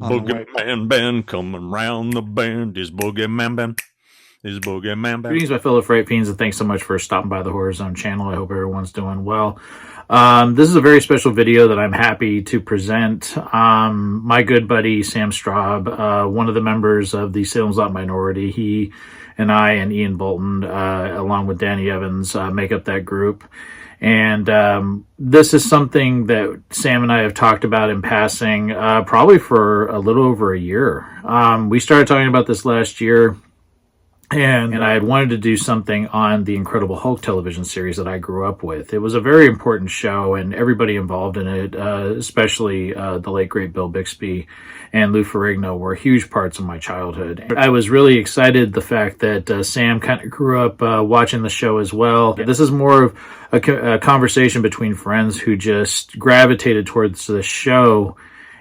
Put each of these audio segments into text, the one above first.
Boogeyman band coming round the bend. Is Boogeyman band. Is Boogeyman band. Greetings, my fellow Freight Fiends, and thanks so much for stopping by the Horror Zone channel. I hope everyone's doing well. This is a very special video that I'm happy to present. My good buddy, Sam Straub, one of the members of the Salem's Lot minority, he and I and Ian Bolton, along with Danny Evans, make up that group. And this is something that Sam and I have talked about in passing probably for a little over a year. We started talking about this last year, and I had wanted to do something on the Incredible Hulk television series that I grew up with. It was a very important show, and everybody involved in it, especially the late, great Bill Bixby and Lou Ferrigno, were huge parts of my childhood. I was really excited the fact that Sam kind of grew up watching the show as well. This is more of a conversation between friends who just gravitated towards the show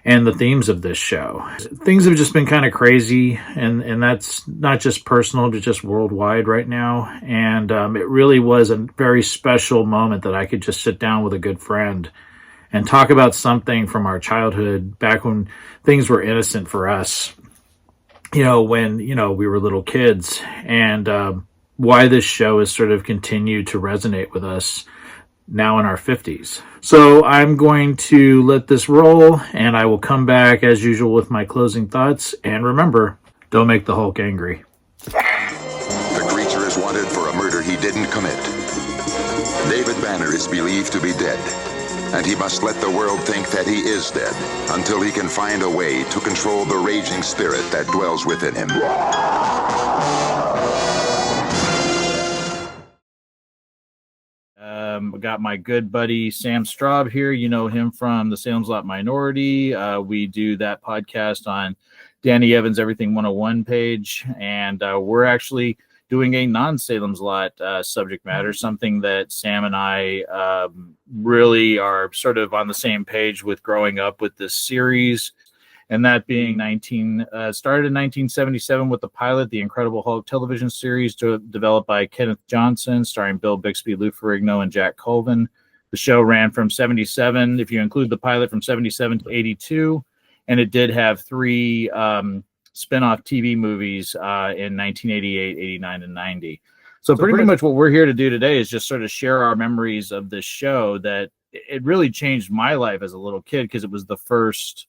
and the themes of this show. Things have just been kind of crazy, and that's not just personal, but just worldwide right now. And it really was a very special moment that I could just sit down with a good friend and talk about something from our childhood, back when things were innocent for us, when, we were little kids, and why this show has sort of continued to resonate with us now in our 50s. So I'm going to let this roll, and I will come back as usual with my closing thoughts. And remember, don't make the Hulk angry. The creature is wanted for a murder he didn't commit. David Banner is believed to be dead, and he must let the world think that he is dead until he can find a way to control the raging spirit that dwells within him. I got my good buddy Sam Straub here. You know him from the Salem's Lot minority. We do that podcast on Danny Evans' Everything 101 page, and we're actually doing a non-Salem's Lot subject matter, something that Sam and I really are sort of on the same page with growing up with this series. And that being started in 1977 with the pilot, The Incredible Hulk television series, developed by Kenneth Johnson, starring Bill Bixby, Lou Ferrigno, and Jack Colvin. The show ran from 77, if you include the pilot, from 77 to 82. And it did have three spin-off TV movies in 1988, 89, and 90. So pretty much what we're here to do today is just sort of share our memories of this show that it really changed my life as a little kid, because it was the first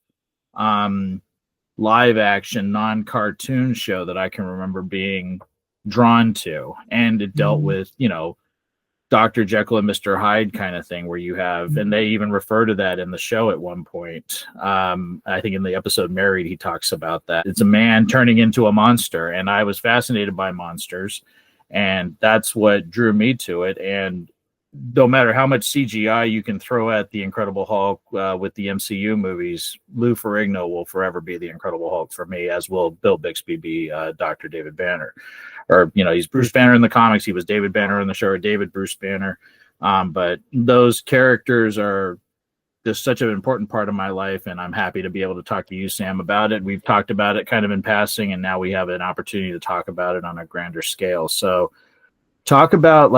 live action non-cartoon show that I can remember being drawn to, and it dealt with Dr. Jekyll and Mr. Hyde kind of thing, where you have, and they even refer to that in the show at one point. I think in the episode Married, he talks about that. It's a man turning into a monster, and I was fascinated by monsters, and that's what drew me to it. And no matter how much CGI you can throw at the Incredible Hulk with the MCU movies, Lou Ferrigno will forever be the Incredible Hulk for me, as will Bill Bixby be Dr. David Banner. Or, he's Bruce Banner in the comics. He was David Banner in the show, or David Bruce Banner. But those characters are just such an important part of my life, and I'm happy to be able to talk to you, Sam, about it. We've talked about it kind of in passing, and now we have an opportunity to talk about it on a grander scale. So talk about,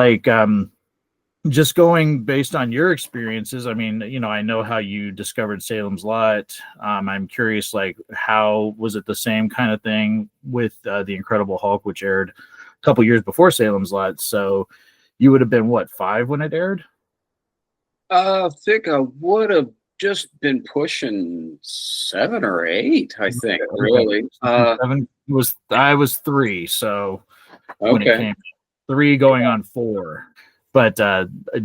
just going based on your experiences. I mean, I know how you discovered Salem's Lot. I'm curious, how was it the same kind of thing with The Incredible Hulk, which aired a couple years before Salem's Lot? So you would have been, what, 5 when it aired? I think I would have just been pushing 7 or 8, I think, really. I was 3, so when it came, 3 going on 4. But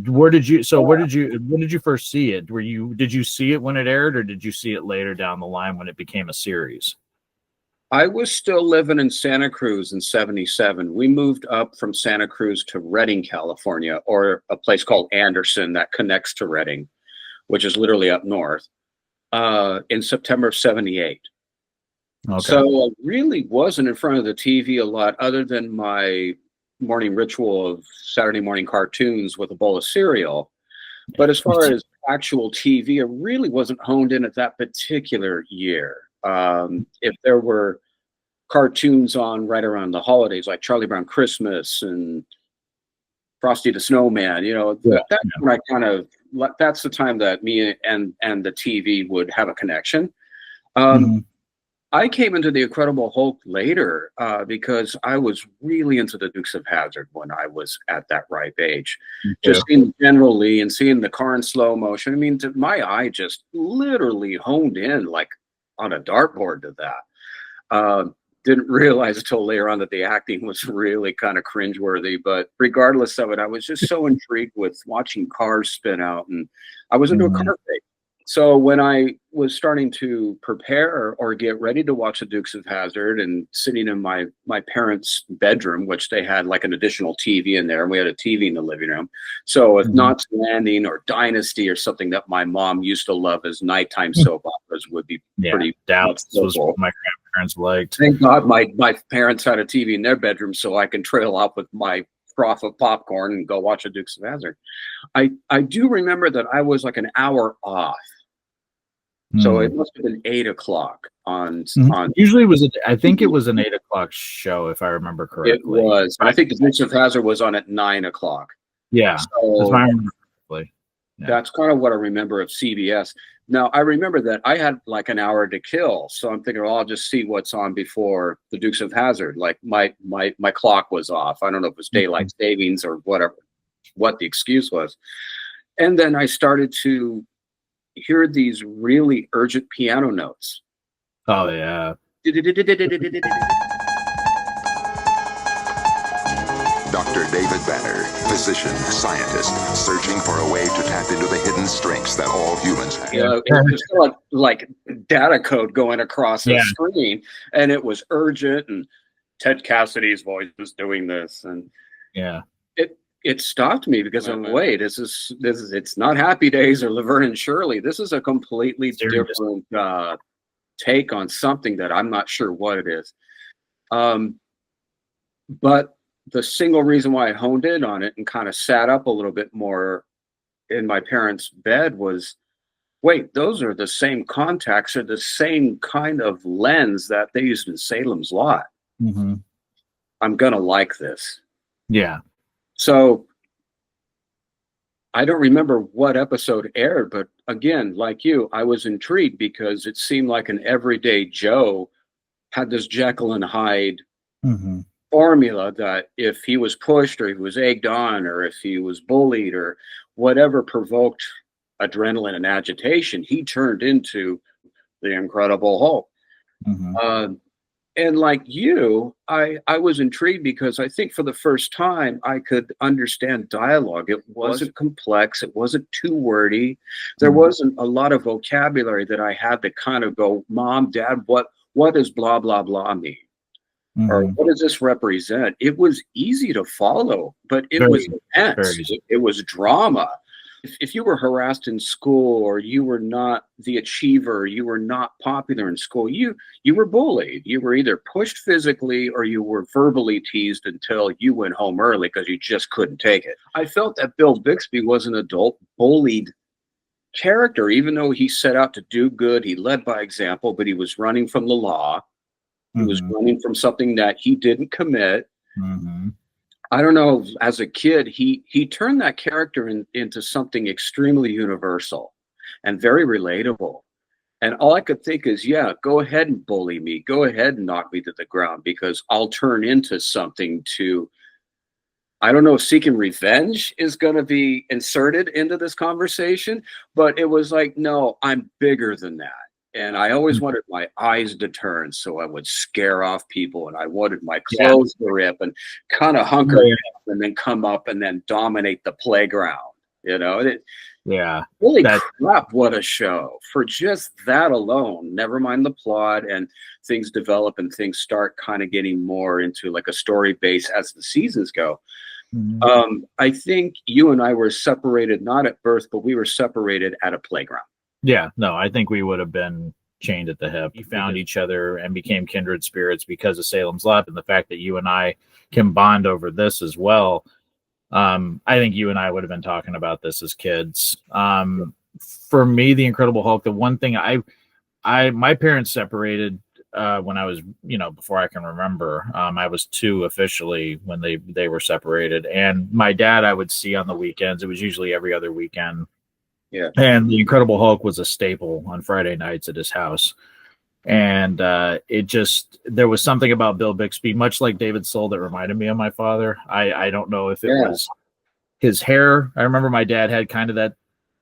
when did you first see it? Did you see it when it aired, or did you see it later down the line when it became a series? I was still living in Santa Cruz in 77. We moved up from Santa Cruz to Redding, California, or a place called Anderson that connects to Redding, which is literally up north, in September of 78. Okay. So I really wasn't in front of the TV a lot, other than my morning ritual of Saturday morning cartoons with a bowl of cereal. But as far as actual TV, I really wasn't honed in at that particular year. If there were cartoons on right around the holidays, like Charlie Brown Christmas and Frosty the Snowman, that's the time that me and the TV would have a connection. I came into the Incredible Hulk later because I was really into the Dukes of Hazzard when I was at that ripe age. Just seeing General Lee and seeing the car in slow motion. I mean, my eye just literally honed in like on a dartboard to that. Didn't realize until later on that the acting was really kind of cringeworthy. But regardless of it, I was just so intrigued with watching cars spin out, and I was into a car thing. So when I was starting to prepare or get ready to watch the Dukes of Hazzard and sitting in my parents' bedroom, which they had like an additional TV in there, and we had a TV in the living room. So if Knots Landing or Dynasty or something that my mom used to love as nighttime soap operas would be pretty Dallas was what my grandparents liked. Thank God my parents had a TV in their bedroom so I can trail off with my froth of popcorn and go watch the Dukes of Hazzard. I do remember that I was like an hour off. So it must have been 8 o'clock on. Usually I think it was an 8 o'clock show, if I remember correctly. It was. I think the Dukes of Hazzard was on at 9 o'clock. Yeah, so I remember correctly. Yeah. That's kind of what I remember of CBS. Now I remember that I had like an hour to kill, so I'm thinking, I'll just see what's on before the Dukes of Hazzard. Like my clock was off. I don't know if it was daylight savings or whatever, what the excuse was. And then I started to hear these really urgent piano notes. Oh yeah. Dr. David Banner, physician, scientist, searching for a way to tap into the hidden strengths that all humans have. It was like data code going across the screen, and it was urgent, and Ted Cassidy's voice was doing this, and it stopped me because I'm wait, this is it's not Happy Days or Laverne and Shirley. This is a completely different take on something that I'm not sure what it is. But the single reason why I honed in on it and kind of sat up a little bit more in my parents' bed was, wait, those are the same contacts or the same kind of lens that they used in Salem's Lot. I'm gonna like this. Yeah. So I don't remember what episode aired, but again, like you, I was intrigued because it seemed like an everyday Joe had this Jekyll and Hyde formula that if he was pushed or he was egged on or if he was bullied or whatever provoked adrenaline and agitation, he turned into the Incredible Hulk. And like you, I was intrigued because I think for the first time I could understand dialogue. It wasn't complex. It wasn't too wordy. There wasn't a lot of vocabulary that I had to kind of go, Mom, Dad, what does blah, blah, blah mean? Or what does this represent? It was easy to follow, but it was intense. It was drama. If you were harassed in school or you were not the achiever, you were not popular in school, you were bullied. You were either pushed physically or you were verbally teased until you went home early because you just couldn't take it. I felt that Bill Bixby was an adult bullied character, even though he set out to do good. He led by example, but he was running from the law. He was running from something that he didn't commit. I don't know, as a kid, he turned that character into something extremely universal and very relatable. And all I could think is, yeah, go ahead and bully me. Go ahead and knock me to the ground because I'll turn into something to, I don't know if seeking revenge is going to be inserted into this conversation, but it was like, no, I'm bigger than that. And I always wanted my eyes to turn so I would scare off people, and I wanted my clothes to rip and kind of hunker down and then come up and then dominate the playground. You know, really crap, what a show for just that alone. Never mind the plot, and things develop and things start kind of getting more into like a story base as the seasons go. I think you and I were separated, not at birth, but we were separated at a playground. Yeah, no, I think we would have been chained at the hip. We found each other and became kindred spirits because of Salem's Lot, and the fact that you and I can bond over this as well. I think you and I would have been talking about this as kids. For me, the Incredible Hulk, the one thing my parents separated when I was, before I can remember. I was 2 officially when they were separated, and my dad I would see on the weekends. It was usually every other weekend. Yeah. And the Incredible Hulk was a staple on Friday nights at his house. And there was something about Bill Bixby, much like David Soul, that reminded me of my father. I don't know if it was his hair. I remember my dad had kind of that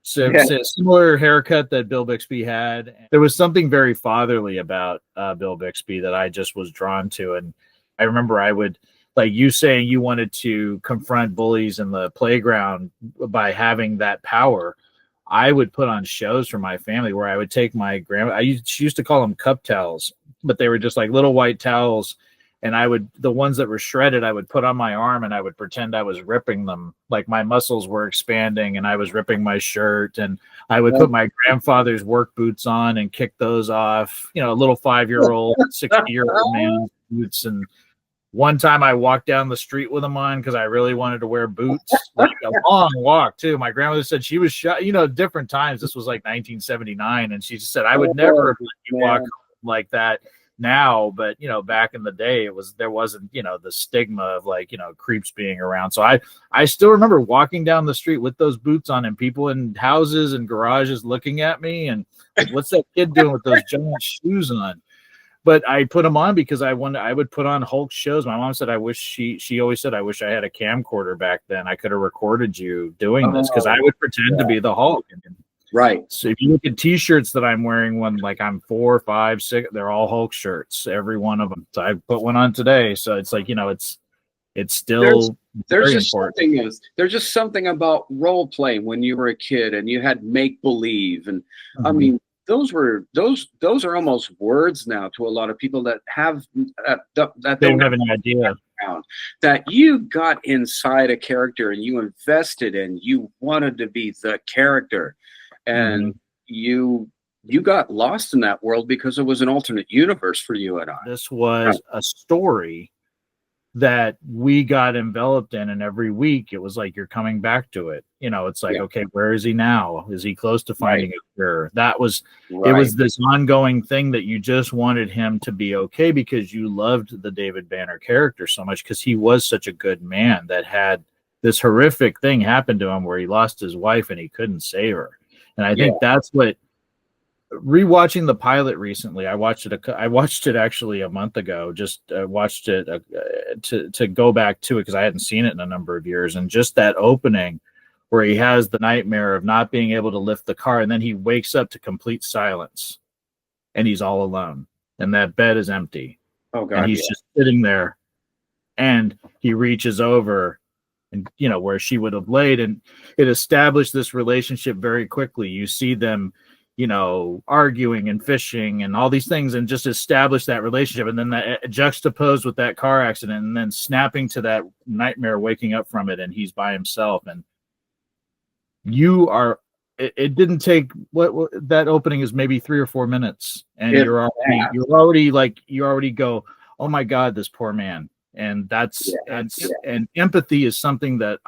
similar haircut that Bill Bixby had. There was something very fatherly about Bill Bixby that I just was drawn to. And I remember I would, like you saying you wanted to confront bullies in the playground by having that power. I would put on shows for my family where I would take my grandma. She used to call them cup towels, but they were just like little white towels. And the ones that were shredded, I would put on my arm and I would pretend I was ripping them. Like my muscles were expanding and I was ripping my shirt. And I would put my grandfather's work boots on and kick those off, a little 5-year-old, 60-year-old man's boots. And one time I walked down the street with them on because I really wanted to wear boots, like a long walk too. My grandmother said she was shot, different times. This was like 1979. And she just said, I would never let you walk like that now. But, back in the day, there wasn't, the stigma of like, creeps being around. So I still remember walking down the street with those boots on and people in houses and garages looking at me and like, what's that kid doing with those giant shoes on? But I put them on because I would put on Hulk shows. My mom said, she always said, I wish I had a camcorder back then. I could have recorded you doing this because I would pretend to be the Hulk. Right. So if you look at T-shirts that I'm wearing when like I'm 4, 5, 6, they're all Hulk shirts, every one of them. So I put one on today. So it's like, it's still there's very just important. There's just something about role playing when you were a kid and you had make believe. And I mean, those are almost words now to a lot of people that have that they don't have any idea that you got inside a character and you invested and you wanted to be the character, and you got lost in that world because it was an alternate universe for you and I. This was a story that we got enveloped in, and every week it was like you're coming back to it. It's like, okay, where is he now? Is he close to finding a cure? That was it was this ongoing thing that you just wanted him to be okay because you loved the David Banner character so much because he was such a good man that had this horrific thing happen to him where he lost his wife and he couldn't save her. And I think that's what rewatching the pilot recently, I watched it actually a month ago. Just watched it to go back to it because I hadn't seen it in a number of years. And just that opening where he has the nightmare of not being able to lift the car, and then he wakes up to complete silence, and he's all alone, and that bed is empty. Oh God! And he's just sitting there, and he reaches over, and where she would have laid, and it established this relationship very quickly. You see them arguing and fishing and all these things and just establish that relationship. And then that juxtaposed with that car accident and then snapping to that nightmare, waking up from it, and he's by himself. And it didn't take what that opening is maybe 3 or 4 minutes. And you already go, oh my God, this poor man. And and empathy is something that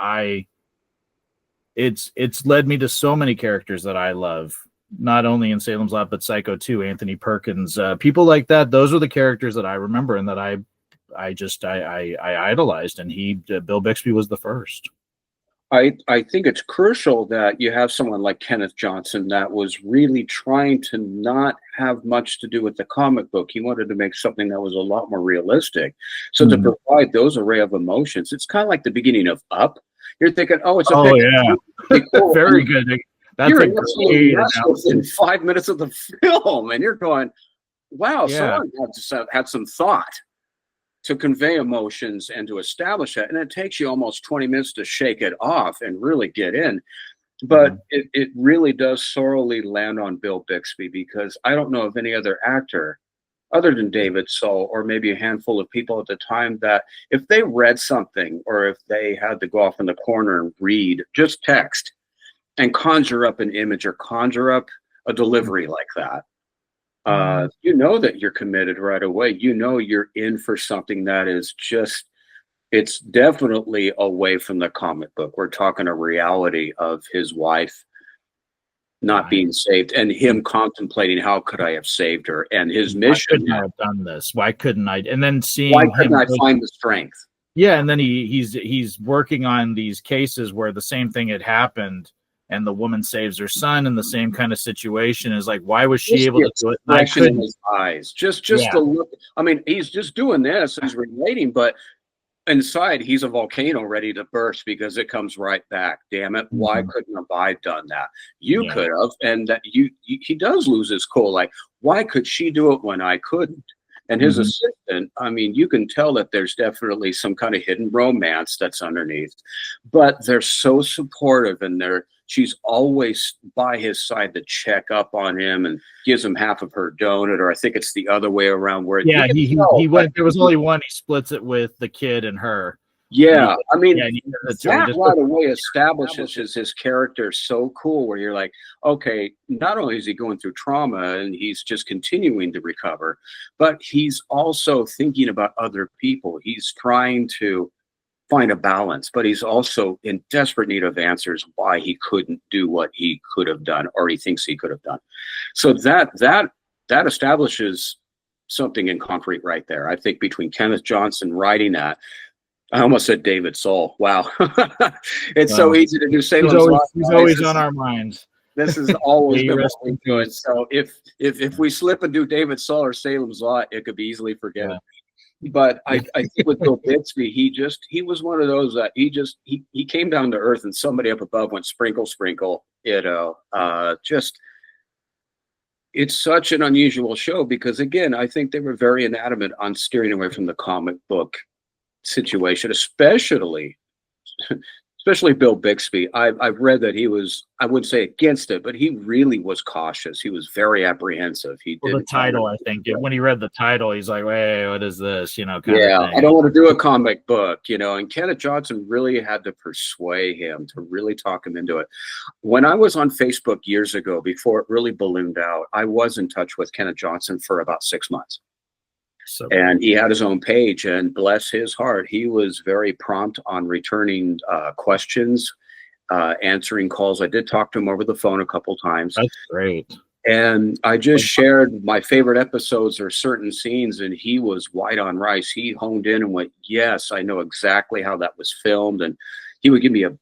it's led me to so many characters that I love. Not only in Salem's Lot, but Psycho 2, Anthony Perkins, people like that. Those are the characters that I remember and that I idolized. And Bill Bixby was the first. I think it's crucial that you have someone like Kenneth Johnson that was really trying to not have much to do with the comic book. He wanted to make something that was a lot more realistic. So to provide those array of emotions, it's kind of like the beginning of Up. You're thinking, oh, it's a very good. That's you're in 5 minutes of the film, and you're going, wow, someone had some thought to convey emotions and to establish that. And it takes you almost 20 minutes to shake it off and really get in. But it really does sorely land on Bill Bixby, because I don't know of any other actor other than David Soul, or maybe a handful of people at the time, that if they read something or if they had to go off in the corner and read just text and conjure up an image or conjure up a delivery like that, that you're committed right away. You're in for something that is it's definitely away from the comic book. We're talking a reality of his wife not being saved and him contemplating, how could I have saved her? And his mission. Why couldn't I have done this? Why couldn't I? And then seeing why couldn't I find the strength? Yeah, and then he's working on these cases where the same thing had happened, and the woman saves her son in the same kind of situation. Is like, why was she Just able the to do it? expression in his eyes, just Yeah. the look. I mean, he's just doing this, he's relating, but inside he's a volcano ready to burst because it comes right back. Damn it, why couldn't have I done that? You could have. And that he does lose his cool, like, why could she do it when I couldn't? And his assistant, I mean, you can tell that there's definitely some kind of hidden romance that's underneath, but they're so supportive, and she's always by his side to check up on him and gives him half of her donut, or I think it's the other way around where he went. There was only one. He splits it with the kid and her. Yeah, I mean, that right away establishes his character so cool, where you're like, okay, not only is he going through trauma and he's just continuing to recover, but he's also thinking about other people. He's trying to find a balance, but he's also in desperate need of answers why he couldn't do what he could have done, or he thinks he could have done. So that establishes something in concrete right there. I think between Kenneth Johnson writing that, I almost said David Soul. Wow. It's so easy to do. Salem's Lot. He's always on our minds. This is always been what we do. So if we slip and do David Soul or Salem's Lot, it could be easily forgiven. Yeah. But I think with Bill Bixby, he was one of those that he came down to earth, and somebody up above went sprinkle, sprinkle. It's such an unusual show because, again, I think they were very adamant on steering away from the comic book situation, especially Bill Bixby. I've read that he was, I wouldn't say against it, but he really was cautious. He was very apprehensive. The title, I think, when he read the title, he's like, "Wait, what is this?" Kind of thing. I don't want to do a comic book, and Kenneth Johnson really had to persuade him to really talk him into it. When I was on Facebook years ago, before it really ballooned out, I was in touch with Kenneth Johnson for about 6 months. And he had his own page, and bless his heart, he was very prompt on returning questions, answering calls. I did talk to him over the phone a couple times. That's great. And I just shared my favorite episodes or certain scenes, and he was white on rice. He honed in and went, yes, I know exactly how that was filmed. And he would give me a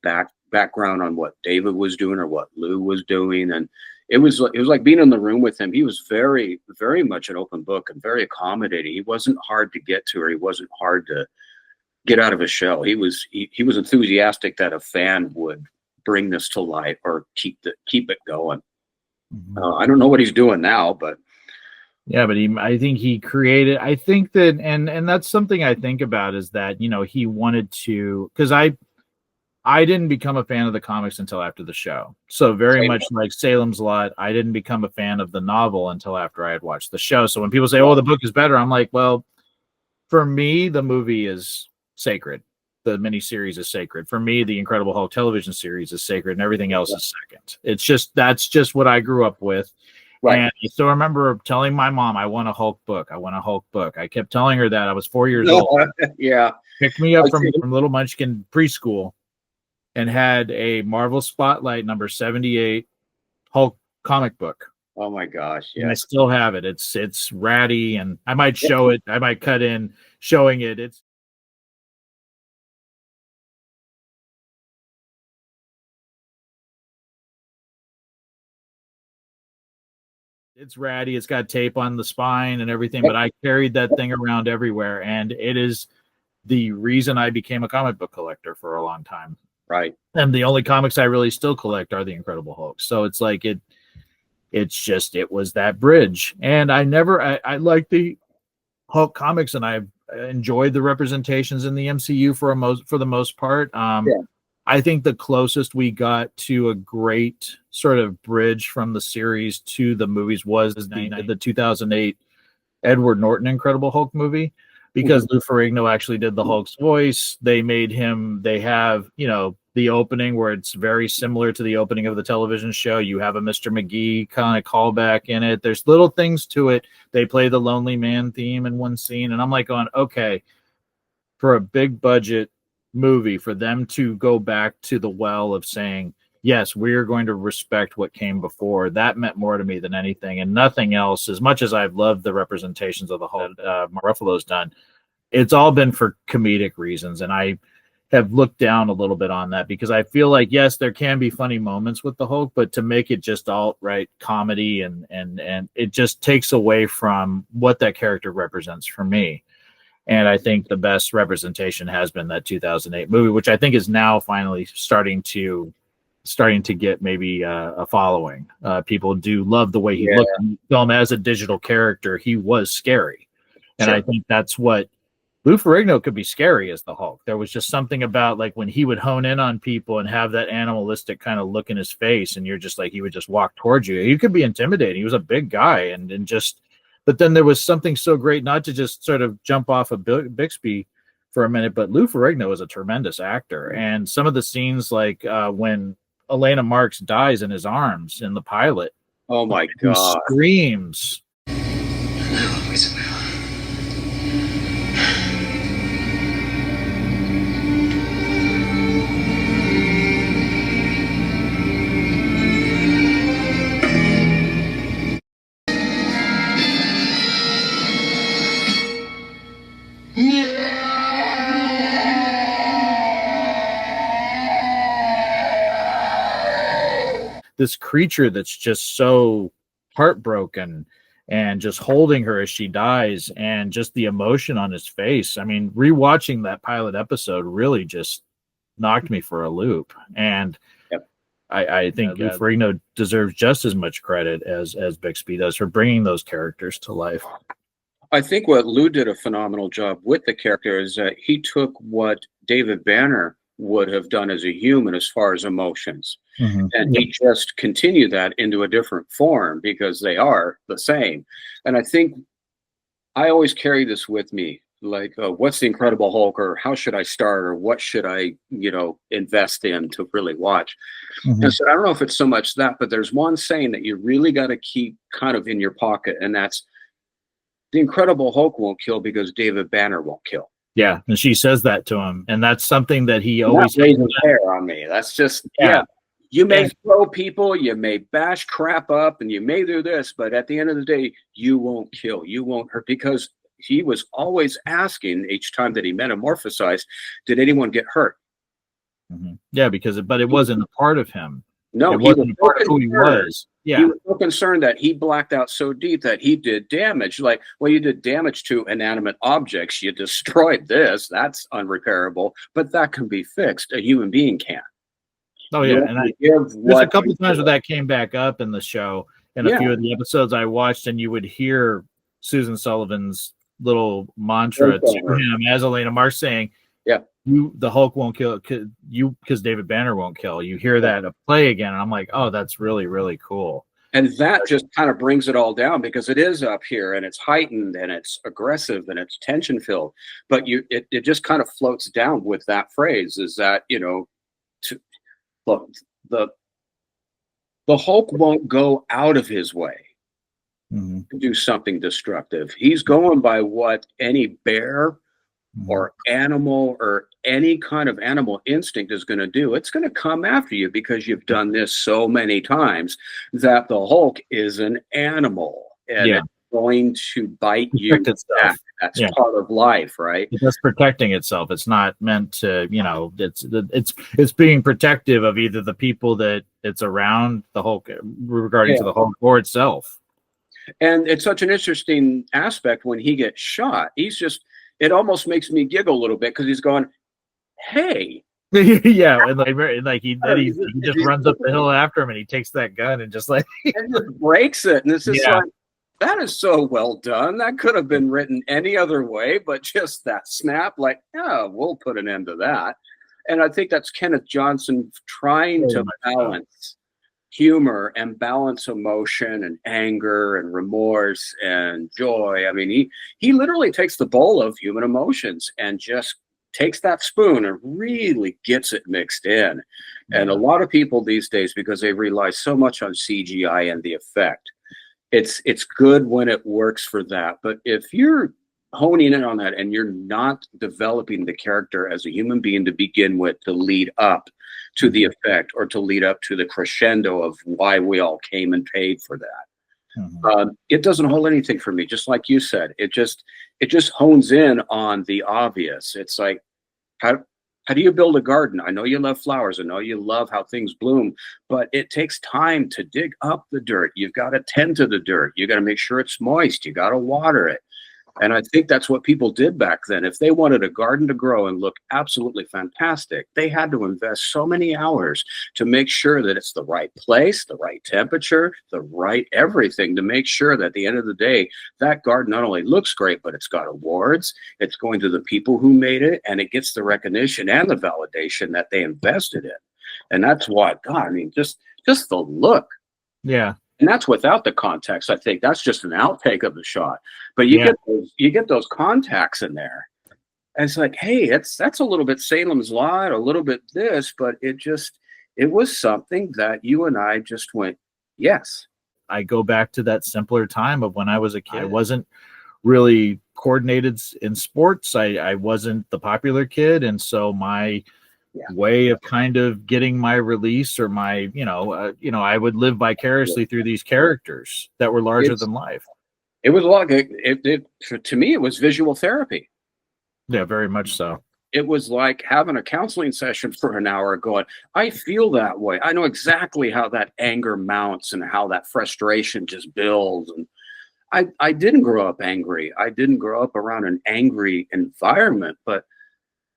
background on what David was doing or what Lou was doing. And it was like being in the room with him. He was very, very much an open book and very accommodating. He wasn't hard to get to, or he wasn't hard to get out of his shell. He was enthusiastic that a fan would bring this to light or keep it going. I don't know what he's doing now, but yeah, but I think he created. I think that, and that's something I think about, is that he wanted to, because I didn't become a fan of the comics until after the show. So very much like Salem's Lot, I didn't become a fan of the novel until after I had watched the show. So when people say, "Oh, the book is better," I'm like, well, for me, the movie is sacred. The miniseries is sacred. For me, the Incredible Hulk television series is sacred, and everything else is second. That's just what I grew up with. Right. And I still remember telling my mom, I want a Hulk book. I want a Hulk book. I kept telling her that. I was 4 years old. Yeah. Picked me up from Little Munchkin preschool and had a Marvel Spotlight number 78 Hulk comic book. Oh my gosh. Yeah. And I still have it. It's ratty, and I might show it. I might cut in showing it. It's ratty. It's got tape on the spine and everything, but I carried that thing around everywhere, and it is the reason I became a comic book collector for a long time. Right. And the only comics I really still collect are the Incredible Hulk. So it's like it was that bridge. And I like the Hulk comics, and I've enjoyed the representations in the MCU for the most part. I think the closest we got to a great sort of bridge from the series to the movies was the 2008 Edward Norton Incredible Hulk movie, because Lou Ferrigno actually did the Hulk's voice. They have, the opening where it's very similar to the opening of the television show. You have a Mr. McGee kind of callback in it. There's little things to it. They play the Lonely Man theme in one scene, and I'm like going, okay, for a big budget movie, for them to go back to the well of saying, yes, we're going to respect what came before, that meant more to me than anything. And nothing else, as much as I've loved the representations of the Hulk Mark Ruffalo's done, it's all been for comedic reasons. And have looked down a little bit on that, because I feel like, yes, there can be funny moments with the Hulk, but to make it just alt-right comedy and it just takes away from what that character represents for me. And I think the best representation has been that 2008 movie, which I think is now finally starting to get maybe a following. People do love the way he looked in the film as a digital character. He was scary. And I think that's what Lou Ferrigno could be scary as the Hulk. There was just something about like when he would hone in on people and have that animalistic kind of look in his face, and you're just like, he would just walk towards you. He could be intimidating. He was a big guy, and just, but then there was something so great, not to just sort of jump off of Bixby for a minute, but Lou Ferrigno is a tremendous actor. And some of the scenes, like when Elena Marks dies in his arms in the pilot. Oh my God. Screams. This creature that's just so heartbroken and just holding her as she dies, and just the emotion on his face. I mean, rewatching that pilot episode really just knocked me for a loop. And I think Lou Ferrigno deserves just as much credit as Bixby does for bringing those characters to life. I think what Lou did a phenomenal job with the character is that he took what David Banner would have done as a human as far as emotions. And he just continued that into a different form, because they are the same. And I think I always carry this with me, like, what's the Incredible Hulk, or how should I start, or what should I, invest in to really watch? And so I don't know if it's so much that, but there's one saying that you really got to keep kind of in your pocket, and that's the Incredible Hulk won't kill because David Banner won't kill. Yeah, and she says that to him, and that's something that he always raising hair on me. That's just you may throw people, you may bash crap up, and you may do this, but at the end of the day, you won't kill, you won't hurt, because he was always asking each time that he metamorphosized, did anyone get hurt? Yeah, but it wasn't a part of him. No, it wasn't a part of who he was. Yeah. He was so concerned that he blacked out so deep that he did damage. Like, well, you did damage to inanimate objects. You destroyed this. That's unrepairable, but that can be fixed. A human being can't. Oh, yeah. And there's a couple of times where that came back up in the show, and a few of the episodes I watched, and you would hear Susan Sullivan's little mantra to him as Elena Marks saying, the Hulk won't kill you because David Banner won't kill. You hear that play again, and I'm like, oh, that's really, really cool. And that just kind of brings it all down, because it is up here, and it's heightened, and it's aggressive, and it's tension filled. But it just kind of floats down with that phrase, is that, look, the Hulk won't go out of his way to do something destructive. He's going by what any bear or animal or any kind of animal instinct is going to do. It's going to come after you because you've done this so many times that the Hulk is an animal, and it's going to bite you back. That's part of life, right? It's protecting itself. It's not meant to, it's being protective of either the people that it's around, the Hulk, regarding to the Hulk, or itself. And it's such an interesting aspect when he gets shot. It almost makes me giggle a little bit, because he's going, hey. and he just runs up the hill after him, and he takes that gun and just and just breaks it. And it's just like, that is so well done. That could have been written any other way, but just that snap, like, we'll put an end to that. And I think that's Kenneth Johnson trying to balance humor and balance emotion and anger and remorse and joy. I mean, he literally takes the bowl of human emotions and just takes that spoon and really gets it mixed in. And a lot of people these days, because they rely so much on CGI and the effect, it's good when it works for that. But if you're honing in on that and you're not developing the character as a human being to begin with, to lead up to the effect, or to lead up to the crescendo of why we all came and paid for that, it doesn't hold anything for me. Just like you said, it just hones in on the obvious. It's like, How do you build a garden? I know you love flowers. I know you love how things bloom, but it takes time to dig up the dirt. You've got to tend to the dirt. You got to make sure it's moist. You got to water it. And I think that's what people did back then. If they wanted a garden to grow and look absolutely fantastic, they had to invest so many hours to make sure that it's the right place, the right temperature, the right everything, to make sure that at the end of the day, that garden not only looks great, but it's got awards, it's going to the people who made it, and it gets the recognition and the validation that they invested in. And that's what, God, I mean, just the look. Yeah. And that's without the context. I think that's just an outtake of the shot. But you get those contacts in there. And it's like, hey, that's a little bit Salem's Lot, a little bit this, but it was something that you and I just went, yes. I go back to that simpler time of when I was a kid. I wasn't really coordinated in sports. I wasn't the popular kid. And so my way of kind of getting my release or my, I would live vicariously through these characters that were larger than life. It was a lot. To me, it was visual therapy. Yeah, very much so. It was like having a counseling session for an hour going, I feel that way. I know exactly how that anger mounts and how that frustration just builds. And I didn't grow up angry. I didn't grow up around an angry environment, but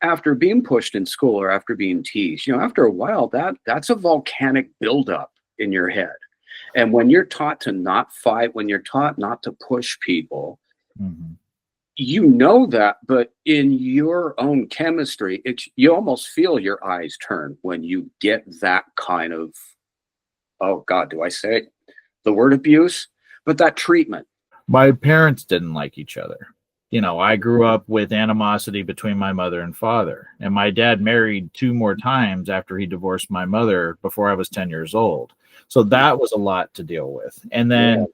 after being pushed in school or after being teased, after a while, that's a volcanic buildup in your head. And when you're taught to not fight, when you're taught not to push people, you know that, but in your own chemistry, you almost feel your eyes turn when you get that kind of, oh God, do I say the word abuse? But that treatment. My parents didn't like each other. I grew up with animosity between my mother and father, and my dad married 2 more times after he divorced my mother before I was 10 years old. So that was a lot to deal with. And then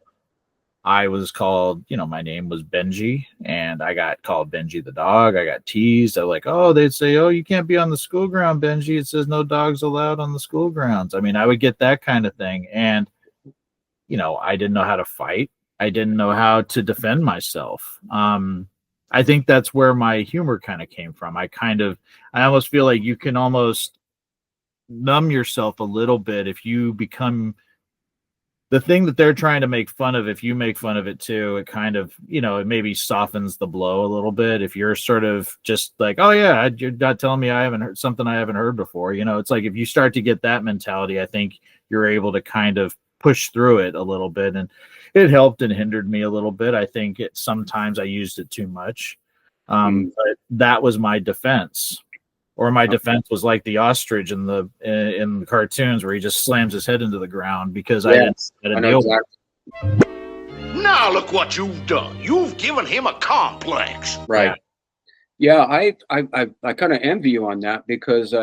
I was called, my name was Benji, and I got called Benji the dog. I got teased. They'd say, oh, you can't be on the school ground, Benji. It says no dogs allowed on the school grounds. I mean, I would get that kind of thing. And, I didn't know how to fight. I didn't know how to defend myself. I think that's where my humor kind of came from. I almost feel like you can almost numb yourself a little bit if you become the thing that they're trying to make fun of. If you make fun of it too, it kind of, it maybe softens the blow a little bit. If you're sort of just like, oh yeah, you're not telling me I haven't heard something I haven't heard before. It's like if you start to get that mentality, I think you're able to kind of push through it a little bit. And it helped and hindered me a little bit. I think sometimes I used it too much. But that was my defense. Or my defense was like the ostrich in the cartoons where he just slams his head into the ground because I didn't deal with it. Now look what you've done. You've given him a complex. Right. Yeah, I kind of envy you on that because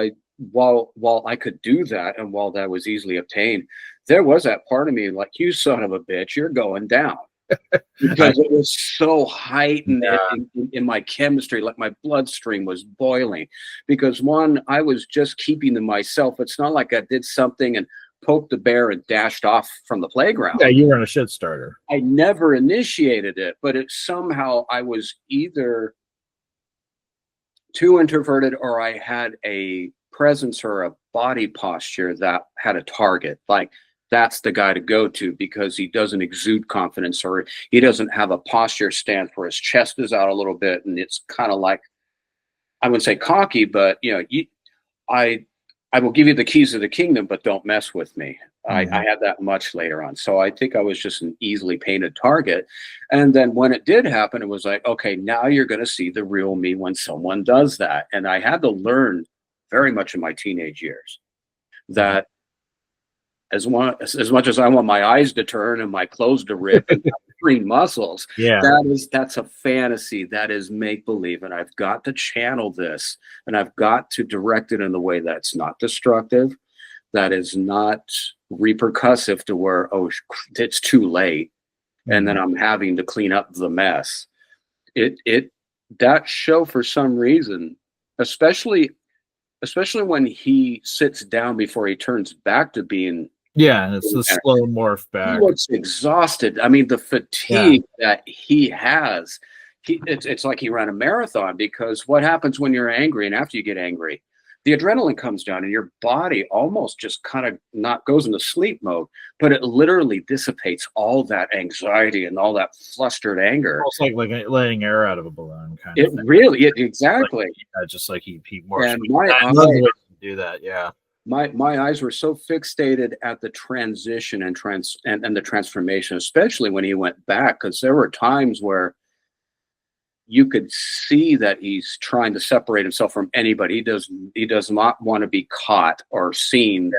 while I could do that and while that was easily obtained, there was that part of me like, you son of a bitch, you're going down. Because it was so heightened in my chemistry, like my bloodstream was boiling. Because I was just keeping to myself. It's not like I did something and poked the bear and dashed off from the playground. Yeah, you weren't a shit starter. I never initiated it, but somehow I was either too introverted or I had a presence or a body posture that had a target. Like, that's the guy to go to because he doesn't exude confidence or he doesn't have a posture stance where his chest is out a little bit. And it's kind of like, I wouldn't say cocky, but I will give you the keys of the kingdom, but don't mess with me. I had that much later on. So I think I was just an easily painted target. And then when it did happen, it was like, okay, now you're going to see the real me when someone does that. And I had to learn very much in my teenage years that as much as I want my eyes to turn and my clothes to rip and green muscles, that's a fantasy. That is make-believe. And I've got to channel this and I've got to direct it in the way that's not destructive, that is not repercussive to where, oh, it's too late. And then I'm having to clean up the mess. That show, for some reason, especially when he sits down before he turns back to being, and it's the slow morph back. He looks exhausted. I mean, the fatigue that he has, it's like he ran a marathon, because what happens when you're angry and after you get angry? the adrenaline comes down and your body almost just kind of not goes into sleep mode, but it literally dissipates all that anxiety and all that flustered anger. Almost like letting air out of a balloon kind It of thing. really, exactly. Like, just like he more. And I love the way you do that. Yeah. My eyes were so fixated at the transition and the transformation, especially when he went back, because there were times where you could see that he's trying to separate himself from anybody. He does not want to be caught or seen. Yeah.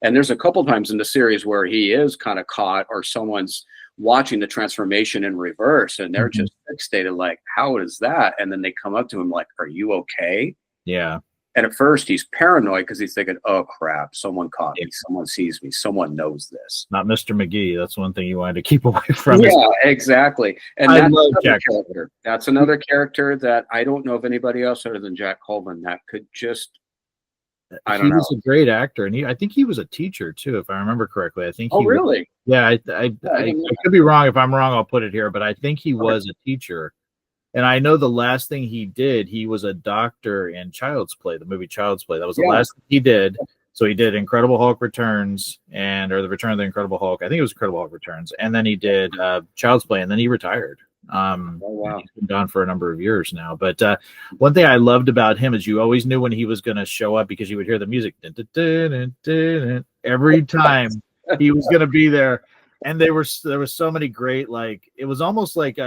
And there's a couple times in the series where he is kind of caught, or someone's watching the transformation in reverse, and they're just fixated, like, how is that? And then they come up to him like, are you okay? Yeah. And at first he's paranoid because he's thinking, oh crap, someone caught me, someone sees me, someone knows this. Not Mr. McGee. That's one thing you wanted to keep away from. Yeah, exactly. And I that's love another Jack. character. That's another character that I don't know of anybody else other than Jack Colvin that could just, I don't know. He was a great actor, and I think he was a teacher too, if I remember correctly. I think. Oh, really? Yeah, I could be wrong. If I'm wrong, I'll put it here. But I think he was a teacher. And I know the last thing he did, he was a doctor in Child's Play, the movie Child's Play. That was the last thing he did. So he did Incredible Hulk Returns or the Return of the Incredible Hulk. I think it was Incredible Hulk Returns. And then he did Child's Play, and then he retired. Oh, wow. He's been gone for a number of years now. But one thing I loved about him is you always knew when he was going to show up because you would hear the music every time he was going to be there. And there were so many great, like, it was almost like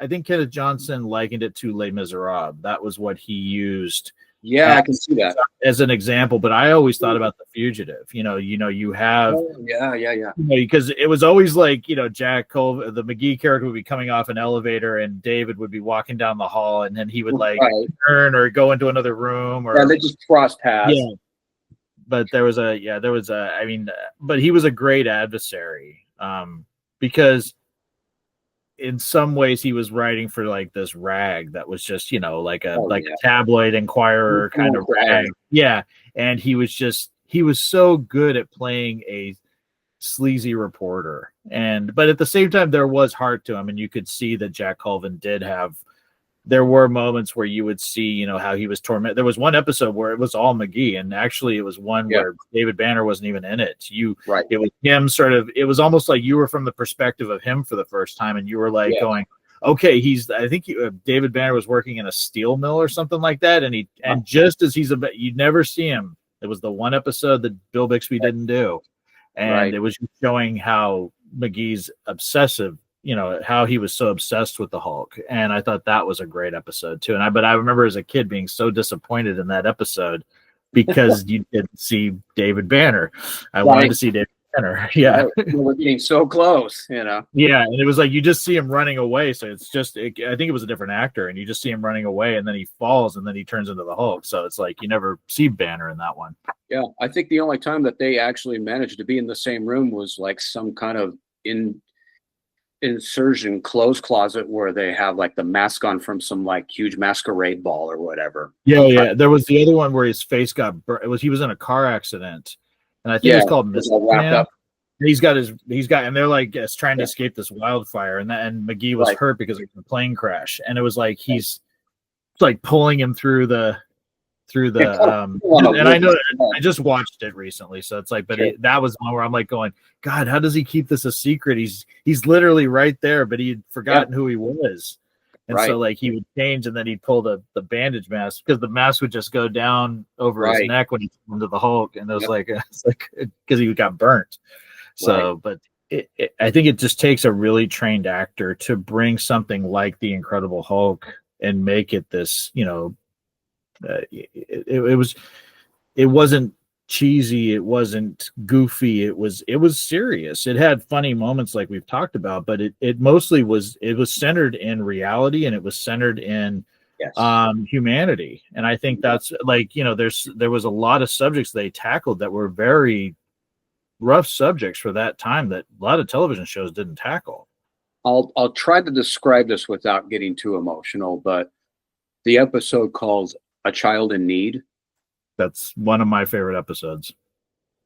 I think Kenneth Johnson likened it to Les Miserables. That was what he used. Yeah, I can see that as an example. But I always thought about The Fugitive. You have because it was always like, Jack Colvin, the McGee character would be coming off an elevator, and David would be walking down the hall, and then he would turn or go into another room, or they just cross paths. Yeah. But but he was a great adversary because in some ways he was writing for like this rag that was just, like a tabloid Inquirer kind of rag. Yeah. And he was so good at playing a sleazy reporter. But at the same time, there was heart to him. And you could see that Jack Colvin there were moments where you would see, how he was tormented. There was one episode where it was all McGee, and actually it was one where David Banner wasn't even in it. It was him it was almost like you were from the perspective of him for the first time, and you were like going, okay, David Banner was working in a steel mill or something like that, and just as you'd never see him. It was the one episode that Bill Bixby didn't do, and it was just showing how McGee's obsessive, how he was so obsessed with the Hulk. And I thought that was a great episode too. But I remember as a kid being so disappointed in that episode because you didn't see David Banner. I wanted to see David Banner. Yeah. We're getting so close, Yeah. And it was like, you just see him running away. So it's just, I think it was a different actor, and you just see him running away, and then he falls, and then he turns into the Hulk. So it's like, you never see Banner in that one. Yeah. I think the only time that they actually managed to be in the same room was like some kind of insertion clothes closet where they have like the mask on from some like huge masquerade ball or whatever. Yeah. There was the other one where his face got burnt. He was in a car accident, and I think it's called Mr. wrapped up. And they're like trying to escape this wildfire, and McGee was hurt because of the plane crash, and it was like he's like pulling him through the and I know I just watched it recently, so it's like, but that was one where I'm like going, God, how does he keep this a secret? He's literally right there, but he had forgotten who he was. And so like he would change, and then he'd pull the bandage mask, because the mask would just go down over his neck when he turned into the Hulk. And it was like, it's like, because he got burnt. So, but I think it just takes a really trained actor to bring something like the Incredible Hulk and make it this, it wasn't cheesy, it wasn't goofy, it was serious. It had funny moments like we've talked about, but it mostly was centered in reality, and it was centered in humanity. And I think that's like, there was a lot of subjects they tackled that were very rough subjects for that time that a lot of television shows didn't tackle. I'll try to describe this without getting too emotional, but the episode called A Child in Need. That's one of my favorite episodes.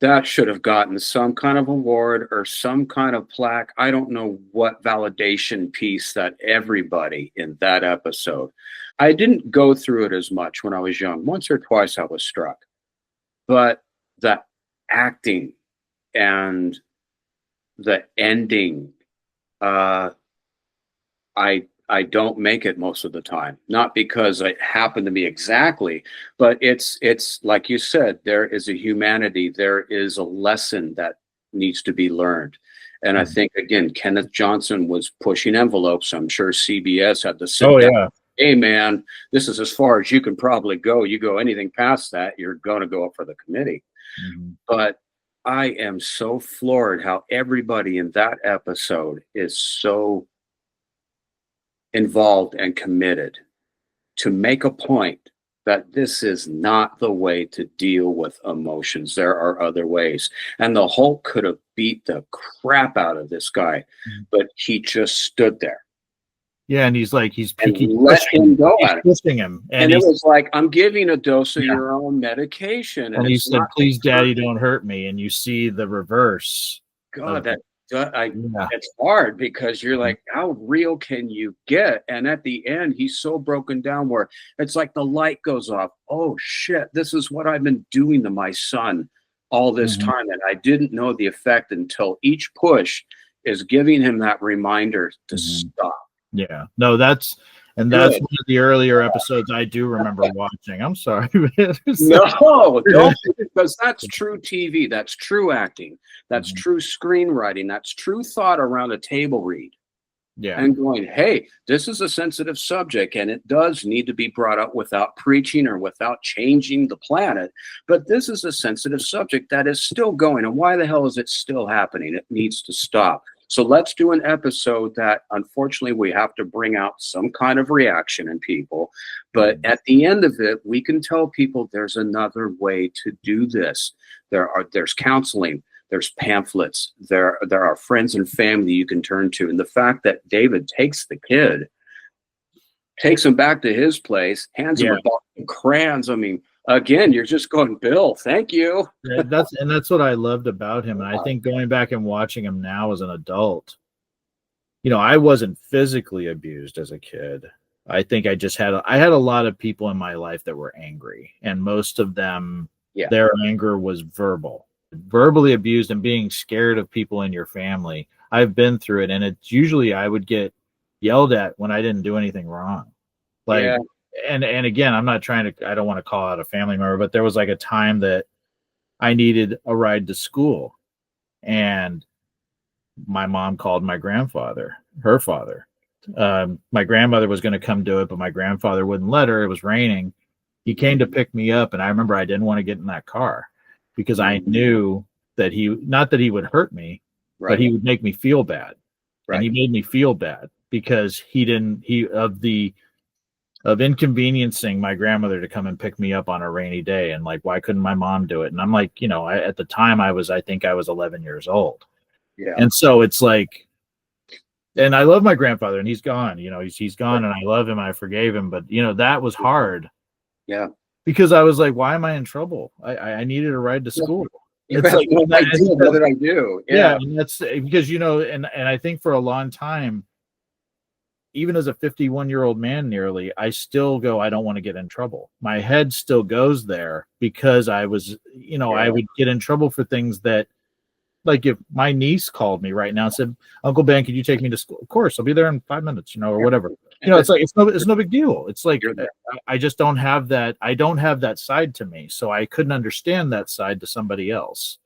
that should have gotten some kind of award or some kind of plaque. I don't know what validation piece that everybody in that episode. I didn't go through it as much when I was young. Once or twice I was struck. But the acting and the ending, I don't make it most of the time, not because it happened to me exactly, but it's like you said, there is a humanity, there is a lesson that needs to be learned. And I think, again, Kenneth Johnson was pushing envelopes. I'm sure CBS had to sit down. Yeah. Hey, man, this is as far as you can probably go. You go anything past that, you're going to go up for the committee. But I am so floored how everybody in that episode is so involved and committed to make a point that this is not the way to deal with emotions. There are other ways. And the Hulk could have beat the crap out of this guy, but he just stood there. Yeah, and he's like, he's let him go at it. Pushing him. And it was like, I'm giving a dose of your own medication. And he said, please, Daddy, don't hurt me. And you see the reverse. God, it's hard because you're like, how real can you get? And at the end, he's so broken down where it's like the light goes off. Oh, shit, this is what I've been doing to my son all this time. And I didn't know the effect until each push is giving him that reminder to stop. Yeah, no, that's one of the earlier episodes I do remember watching. I'm sorry. No, don't, because that's true TV. That's true acting. That's true screenwriting. That's true thought around a table read. Yeah. And going, hey, this is a sensitive subject and it does need to be brought up without preaching or without changing the planet. But this is a sensitive subject that is still going. And why the hell is it still happening? It needs to stop. So let's do an episode that, unfortunately, we have to bring out some kind of reaction in people. But at the end of it, we can tell people there's another way to do this. There's counseling. There's pamphlets. There are friends and family you can turn to. And the fact that David takes the kid, takes him back to his place, hands him a box of crayons. I mean, again, you're just going, Bill, thank you. That's what I loved about him. And I think going back and watching him now as an adult, I wasn't physically abused as a kid. I think I had a lot of people in my life that were angry, and most of them, their anger was verbally abused and being scared of people in your family. I've been through it, and it's usually I would get yelled at when I didn't do anything wrong. And again, I don't want to call out a family member, but there was like a time that I needed a ride to school, and my mom called my grandfather, her father. My grandmother was going to come do it, but my grandfather wouldn't let her. It was raining. He came to pick me up, and I remember I didn't want to get in that car because I knew that not that he would hurt me, but he would make me feel bad. And he made me feel bad because of inconveniencing my grandmother to come and pick me up on a rainy day. And like, why couldn't my mom do it? And I'm like, at the time I think I was 11 years old. Yeah. And so it's like, and I love my grandfather, and he's gone, he's gone, and I love him. I forgave him. But, that was hard. Yeah. Because I was like, why am I in trouble? I needed a ride to school. It's like, what did I do? Yeah. And that's because, and I think for a long time, even as a 51-year-old man nearly, I still go, I don't want to get in trouble. My head still goes there because I was, I would get in trouble for things that, like if my niece called me right now and said, Uncle Ben, could you take me to school? Of course, I'll be there in 5 minutes, or whatever. It's like, it's no big deal. It's like, I just don't have that. I don't have that side to me. So I couldn't understand that side to somebody else.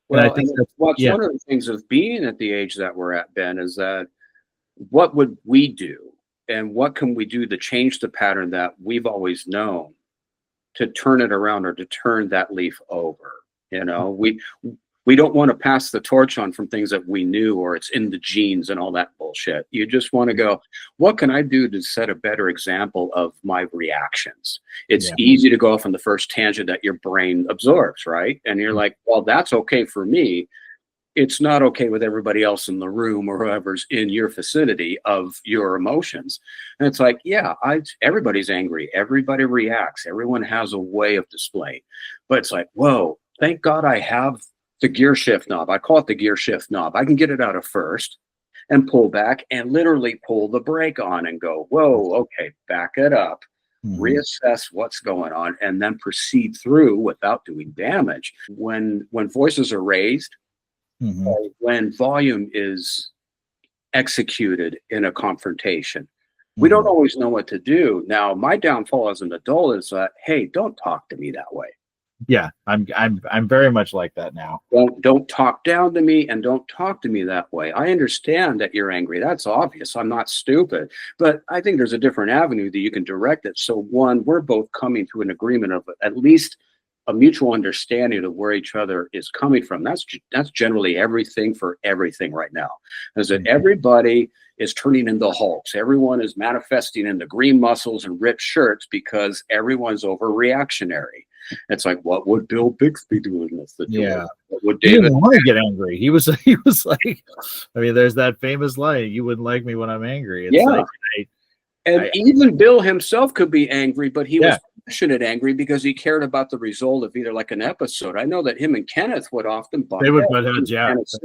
Well, and I think one of the things of being at the age that we're at, Ben, is that what would we do and what can we do to change the pattern that we've always known to turn it around or to turn that leaf over? We don't want to pass the torch on from things that we knew or it's in the genes and all that bullshit. You just want to go, what can I do to set a better example of my reactions? It's easy to go off on the first tangent that your brain absorbs, right? And you're like, well, that's okay for me. It's not okay with everybody else in the room or whoever's in your vicinity of your emotions. And it's like, everybody's angry. Everybody reacts. Everyone has a way of displaying. But it's like, whoa, thank God I have the gear shift knob. I call it the gear shift knob. I can get it out of first and pull back and literally pull the brake on and go, whoa, okay, back it up, reassess what's going on, and then proceed through without doing damage. When voices are raised, or when volume is executed in a confrontation, we don't always know what to do. Now, my downfall as an adult is that, hey, don't talk to me that way. Yeah, I'm very much like that now. Don't talk down to me, and don't talk to me that way. I understand that you're angry. That's obvious. I'm not stupid. But I think there's a different avenue that you can direct it. So one, we're both coming to an agreement of at least a mutual understanding of where each other is coming from. That's generally everything for everything right now. Is that everybody is turning into Hulks. Everyone is manifesting into green muscles and ripped shirts because everyone's overreactionary. It's like, what would Bill Bixby do in this situation? Yeah. What would He David didn't want to get angry. He was like, I mean, there's that famous line, "You wouldn't like me when I'm angry." It's like, even Bill himself could be angry, but he was passionate angry because he cared about the result of either like an episode. I know that him and Kenneth would often butt heads,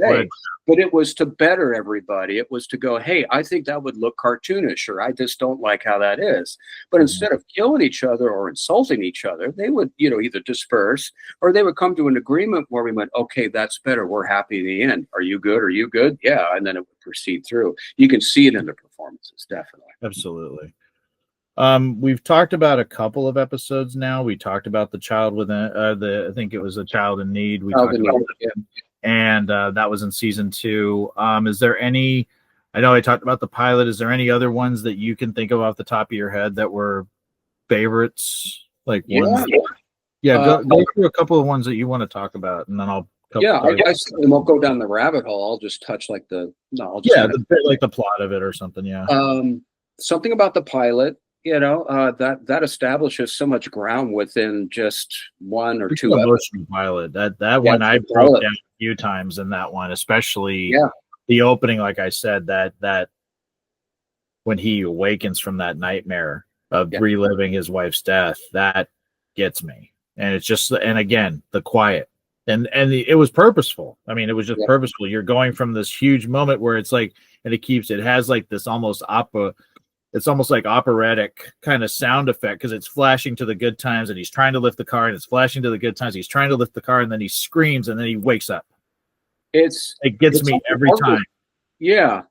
but it was to better everybody. It was to go, hey, I think that would look cartoonish, or I just don't like how that is. But instead of killing each other or insulting each other, they would, either disperse, or they would come to an agreement where we went, okay, that's better. We're happy in the end. Are you good? Are you good? Yeah. And then it would proceed through. You can see it in the performances, definitely. Absolutely. We've talked about a couple of episodes now. We talked about the child within I think it was a child in need. We talked about and that was in season 2. Is there any? I know I talked about the pilot. Is there any other ones that you can think of off the top of your head that were favorites? Like ones? Go through a couple of ones that you want to talk about, and then I'll. I won't go down the rabbit hole. I'll just touch like the plot of it or something. Yeah. Something about the pilot. That establishes so much ground within just one or two emotional pilot. That one I broke down a few times in that one, especially the opening. Like I said, that when he awakens from that nightmare of reliving his wife's death, that gets me. And it's just, and again, the quiet. And it was purposeful. I mean, it was just purposeful. You're going from this huge moment where it's like, and it has like this almost it's almost like operatic kind of sound effect because it's flashing to the good times and he's trying to lift the car, and it's flashing to the good times. He's trying to lift the car, and then he screams, and then he wakes up. It gets me every time. Yeah.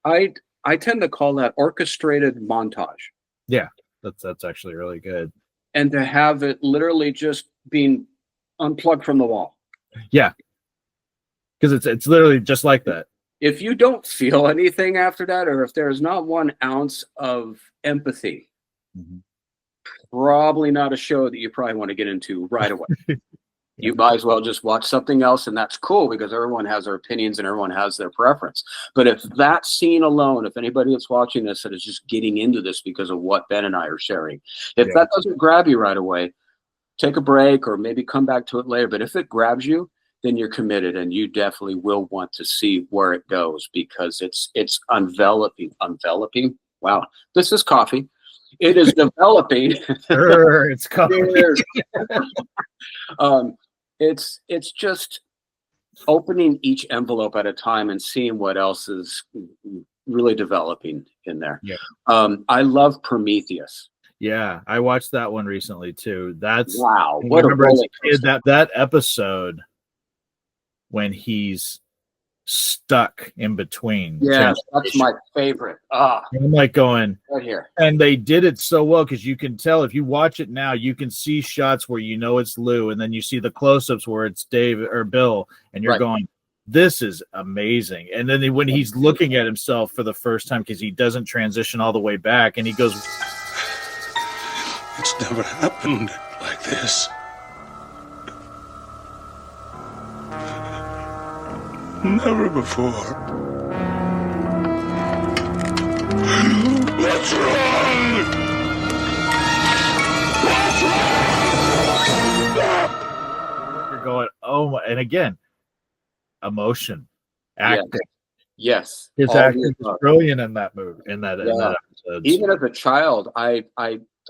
I tend to call that orchestrated montage. Yeah, that's actually really good. And to have it literally just being unplugged from the wall. Yeah. Because it's literally just like that. If you don't feel anything after that, or if there's not 1 ounce of empathy, probably not a show that you probably want to get into right away. You might as well just watch something else, and that's cool because everyone has their opinions and everyone has their preference. But if that scene alone, if anybody that's watching this that is just getting into this because of what Ben and I are sharing, if that doesn't grab you right away, take a break or maybe come back to it later. But if it grabs you, then you're committed, and you definitely will want to see where it goes because it's enveloping. Wow, this is coffee. It is developing. Sure, it's coffee. It's just opening each envelope at a time and seeing what else is really developing in there. Yeah. I love Prometheus. Yeah, I watched that one recently too. That's wow. What a kid, that episode when he's stuck in between. Yeah, that's my favorite. I'm like going right here. And they did it so well because you can tell if you watch it now, you can see shots where you know it's Lou, and then you see the close-ups where it's Dave or Bill, and you're going, this is amazing. And then when he's looking at himself for the first time, because he doesn't transition all the way back, and he goes, it's never happened like this. Never before. What's wrong? What's wrong? You're going, oh my, and again, emotion, acting. Yes. His acting is brilliant in that movie, in that episode. Even as a child, I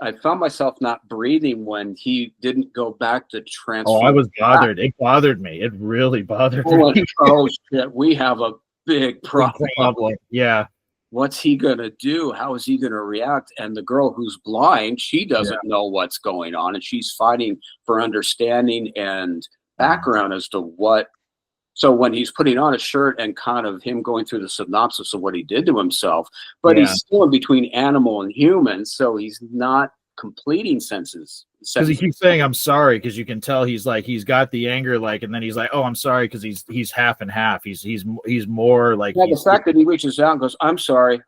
I found myself not breathing when he didn't go back to transform. Oh, I was bothered. It bothered me. It really bothered me. Oh shit, we have a big problem. Yeah. What's he gonna do? How is he gonna react? And the girl who's blind, she doesn't know what's going on, and she's fighting for understanding and background as to what. So when he's putting on a shirt and kind of him going through the synopsis of what he did to himself, but he's still in between animal and human, so he's not completing senses. Because he keeps saying I'm sorry, because you can tell he's got the anger, like, and then he's like, oh, I'm sorry, because he's half and half. He's more like, the fact that he reaches out and goes, I'm sorry,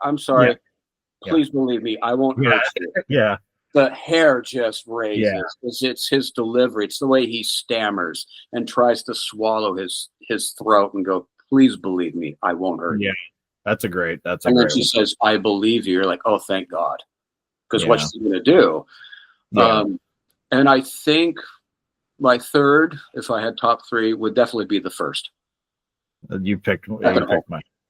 please believe me, I won't hurt you. Yeah. The hair just raises. It's his delivery. It's the way he stammers and tries to swallow his throat and go, please believe me, I won't hurt you. That's a great. And then she says, I believe you. You're like, oh, thank God. Because what's she going to do? And I think my third, if I had top three, would definitely be the first. You picked mine.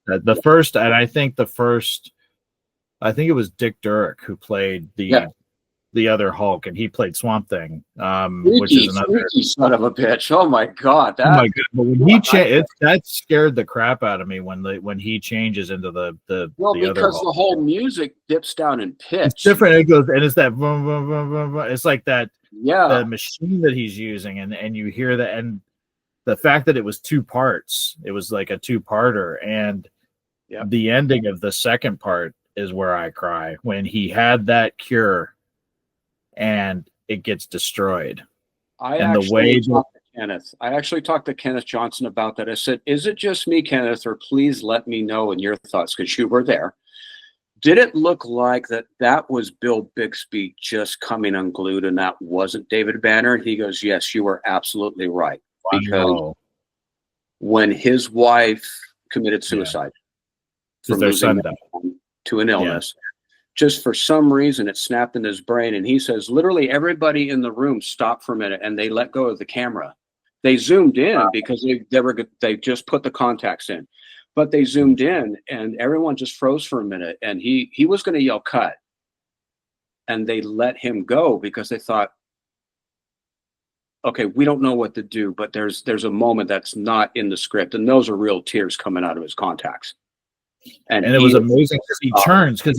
The first, and I think it was Dick Durek who played the other Hulk, and he played Swamp Thing, which is another son of a bitch. Oh my God! Oh my God! But when he that scared the crap out of me when he changes into the because the whole music dips down in pitch. It's different. It goes, and it's that vroom, vroom, vroom, vroom, vroom. It's like that the machine that he's using, and you hear that, and the fact that it was two parts, it was like a two-parter, and the ending of the second part is where I cry when he had that cure. And it gets destroyed. I actually talked to Kenneth Johnson about that. I said, is it just me, Kenneth, or please let me know in your thoughts, because you were there. Did it look like that was Bill Bixby just coming unglued and that wasn't David Banner? And he goes, yes, you were absolutely right. Because when his wife committed suicide from losing to an illness, just for some reason, it snapped in his brain. And he says, literally everybody in the room stopped for a minute and they let go of the camera. They zoomed in because they just put the contacts in, but they zoomed in and everyone just froze for a minute. And he was going to yell cut, and they let him go because they thought, okay, we don't know what to do, but there's a moment that's not in the script. And those are real tears coming out of his contacts. And it was amazing because he turns, because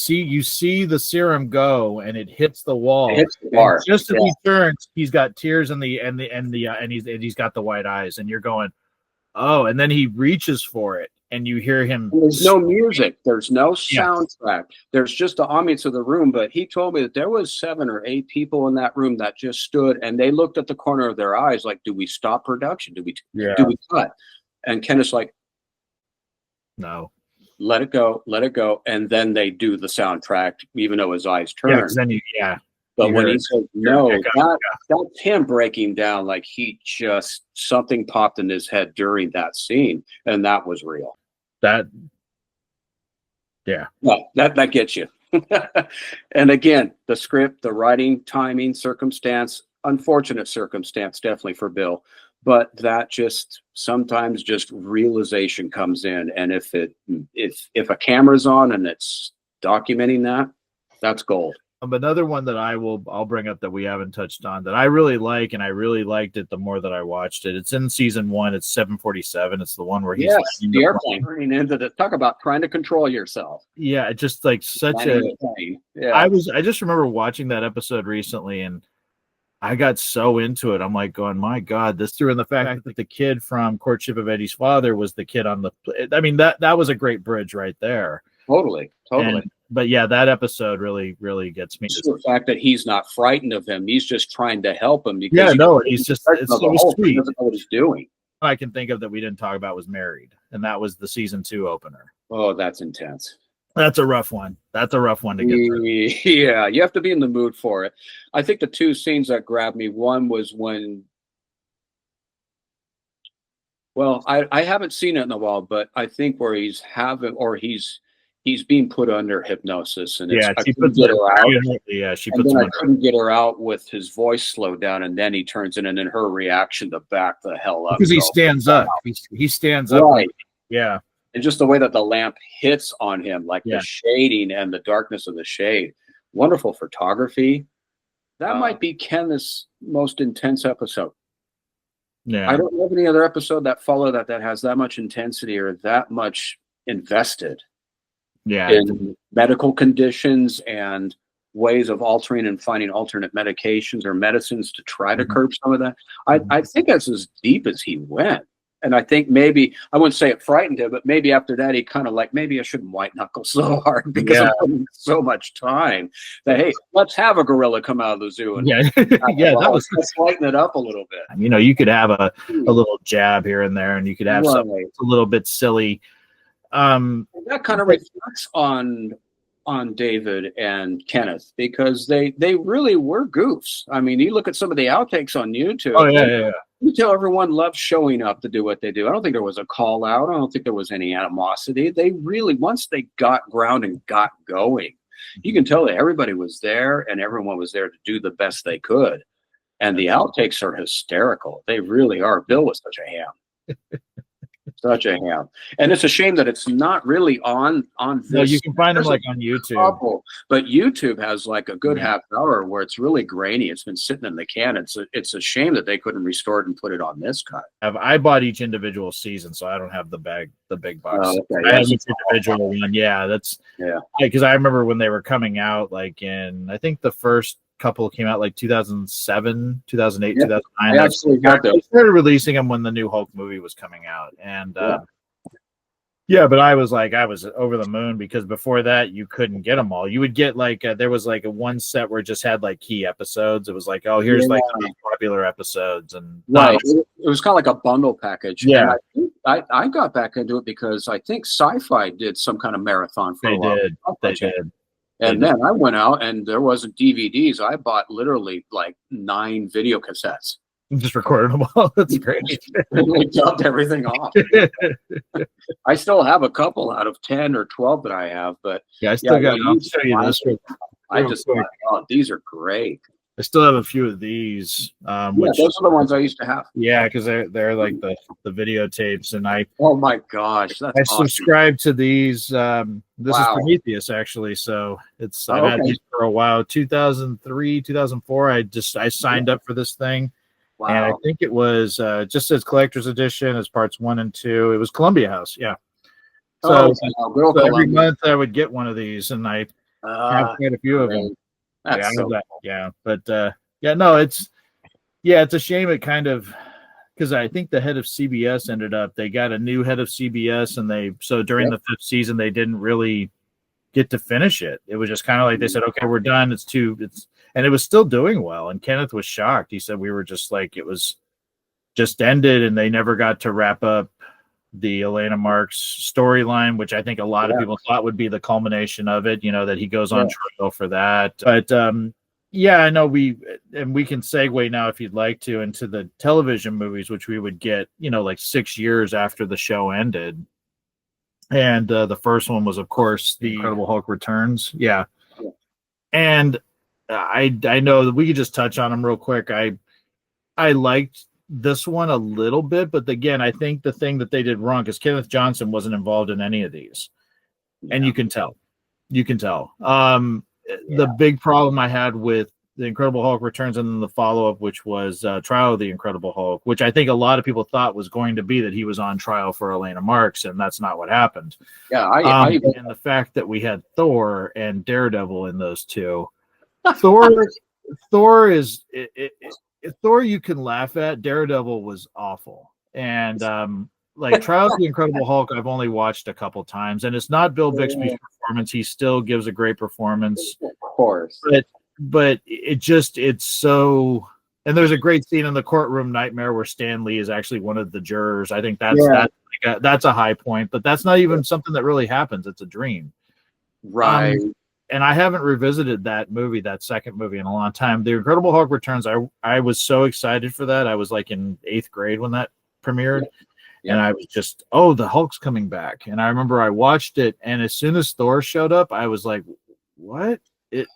you see the serum go and it hits the wall. It hits the bar. Just as he turns, he's got tears and he's got the white eyes, and you're going, oh, and then he reaches for it and you hear him. There's no music, there's no soundtrack, there's just the ambience of the room. But he told me that there was 7 or 8 people in that room that just stood and they looked at the corner of their eyes like, do we stop production? Do we cut? And Kenneth's like, no. Let it go, and then they do the soundtrack, even though his eyes turn. But when he said no, that's him breaking down. Like something popped in his head during that scene, and that was real. That gets you. And again, the script, the writing, timing, circumstance, unfortunate circumstance, definitely for Bill. But that sometimes realization comes in, and if a camera's on and it's documenting that, that's gold. Another one that I'll bring up that we haven't touched on that I really like, and I really liked it the more that I watched it. It's in season 1. It's 747. It's the one where he's the airplane turning into the talk about trying to control yourself. Yeah, just like such a. Yeah. I just remember watching that episode recently, and I got so into it. I'm like going, my God, this threw in the fact that the kid from Courtship of Eddie's Father was the kid on the. I mean, that was a great bridge right there. Totally. But yeah, that episode really, really gets me. Just the fact that he's not frightened of him. He's just trying to help him. Because he's just it's so sweet. He doesn't know what he's doing. I can think of that we didn't talk about was Married, and that was the season 2 opener. Oh, that's intense. That's a rough one. That's a rough one to get through. Yeah, you have to be in the mood for it. I think the 2 scenes that grabbed me, one was when, well, I haven't seen it in a while, but I think where he's being put under hypnosis, and I couldn't get her out. She puts him. I couldn't get her out with his voice slowed down, and then he turns in, and then her reaction to back the hell up because he stands up. He stands up. Right. Yeah. And just the way that the lamp hits on him, like the shading and the darkness of the shade, wonderful photography. That Oh. might be Kenneth's most intense episode. Yeah. I don't know of any other episode that follow that has that much intensity or that much invested in medical conditions and ways of altering and finding alternate medications or medicines to try to curb some of that. I think that's as deep as he went. And I think maybe, I wouldn't say it frightened him, but maybe after that, he kind of like, maybe I shouldn't white knuckle so hard because I'm putting so much time that, hey, let's have a gorilla come out of the zoo. And let's lighten it up a little bit. You know, you could have a little jab here and there, and you could have something that's a little bit silly. That kind of reflects on David and Kenneth, because they really were goofs. I mean, you look at some of the outtakes on YouTube. Oh, yeah. You tell everyone loves showing up to do what they do. I don't think there was a call out. I don't think there was any animosity. They really, once they got ground and got going, you can tell that everybody was there and everyone was there to do the best they could. And the outtakes are hysterical. They really are. Bill was such a ham. Such a ham. And it's a shame that it's not really on this. No, you can find them like on YouTube. But YouTube has like a good half hour where it's really grainy. It's been sitting in the can. It's a shame that they couldn't restore it and put it on this cut. I bought each individual season, so I don't have the big box. Okay. I have each individual one. Yeah, that's because I remember when they were coming out, like in, I think the first couple came out like 2007, 2008, 2009. I actually got those. They started releasing them when the new Hulk movie was coming out, and but I was over the moon, because before that you couldn't get them all. You would get like there was like a one set where it just had like key episodes. It was like, oh, here's like the most popular episodes, and it was kind of like a bundle package. Yeah, and I got back into it because I think Sci-Fi did some kind of marathon for a while. They did. And then I went out and there wasn't DVDs. I bought literally like 9 video cassettes. Just recorded them all. That's great. We dubbed everything off. I still have a couple out of 10 or 12 that I have, but I still got. I'll show you this one. I just thought, oh, these are great. I still have a few of these. Which, those are the ones I used to have. Yeah, because they're like the videotapes, and oh my gosh, that's awesome. Subscribed to these. This is Prometheus, actually. So I've had these for a while. 2003, 2004. I signed up for this thing. Wow. And I think it was just as collector's edition as parts 1 and 2. It was Columbia House. Yeah. So, every month I would get one of these, and I have quite a few of them. It's a shame. It kind of, because I think the head of CBS they got a new head of CBS, and during the 5th season they didn't really get to finish it. It was just kind of like they said, okay, we're done. And it was still doing well. And Kenneth was shocked. He said we were just like, it was just ended, and they never got to wrap up the Elena Marks storyline, which I think a lot of people thought would be the culmination of it, that he goes on trial for that. But I know we can segue now, if you'd like to, into the television movies, which we would get, like 6 years after the show ended. And the first one was, of course, The Incredible Hulk Returns. Yeah. And I know that we could just touch on them real quick. I liked this one a little bit, but again, I think the thing that they did wrong, because Kenneth Johnson wasn't involved in any of these, and you can tell. The big problem I had with The Incredible Hulk Returns, and then the follow-up, which was Trial of the Incredible Hulk, which I think a lot of people thought was going to be that he was on trial for Elena Marks, and that's not what happened. Yeah, and the fact that we had Thor and Daredevil in those two. Thor is Thor you can laugh at. Daredevil was awful, and like Trial of the Incredible Hulk I've only watched a couple times, and it's not Bill Bixby's performance. He still gives a great performance, of course, but it's so. And there's a great scene in the courtroom nightmare where Stan Lee is actually one of the jurors. I think that's a high point, but that's not even something that really happens. It's a dream, right? And I haven't revisited that second movie, in a long time. The Incredible Hulk Returns, I was so excited for that. I was like in 8th grade when that premiered. And I was just, the Hulk's coming back. And I remember I watched it, and as soon as Thor showed up, I was like, what? It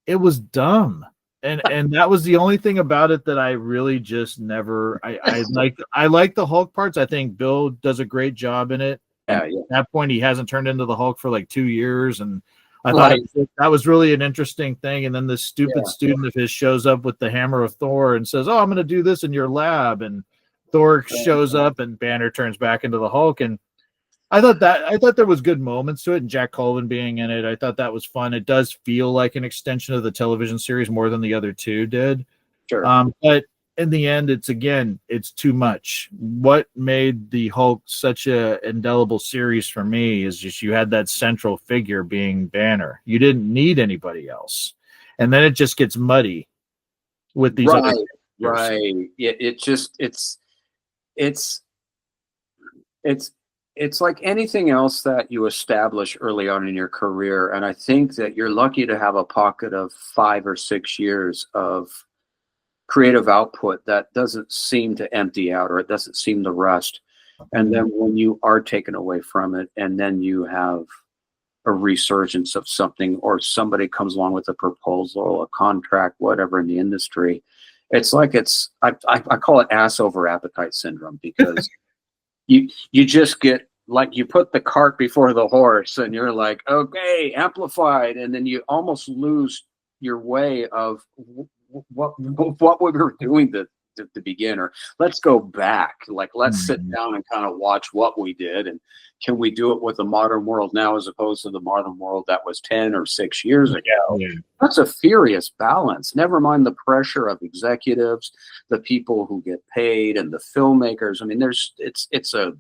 was dumb. And that was the only thing about it that I really just never, I like the Hulk parts. I think Bill does a great job in it. At that point, he hasn't turned into the Hulk for like 2 years, and I thought that was really an interesting thing. And then this stupid student of his shows up with the hammer of Thor and says, "Oh, I'm going to do this in your lab." And Thor shows up, and Banner turns back into the Hulk. And I thought there was good moments to it, and Jack Colvin being in it, I thought that was fun. It does feel like an extension of the television series more than the other two did. Sure. But in the end, it's too much. What made the Hulk such a indelible series for me is just you had that central figure being Banner. You didn't need anybody else, and then it just gets muddy with these other characters. Right. It's like anything else that you establish early on in your career, and I think that you're lucky to have a pocket of 5 or 6 years of creative output that doesn't seem to empty out, or it doesn't seem to rust. And then when you are taken away from it, and then you have a resurgence of something, or somebody comes along with a proposal, a contract, whatever in the industry, it's like I call it ass over appetite syndrome, because you just get, like, you put the cart before the horse, and you're like, okay, amplified, and then you almost lose your way of what we were doing to begin. Or let's go back, like, let's sit down and kind of watch what we did, and can we do it with the modern world now as opposed to the modern world that was 10 or 6 years ago. That's a furious balance, never mind the pressure of executives, the people who get paid, and the filmmakers. I mean, it's a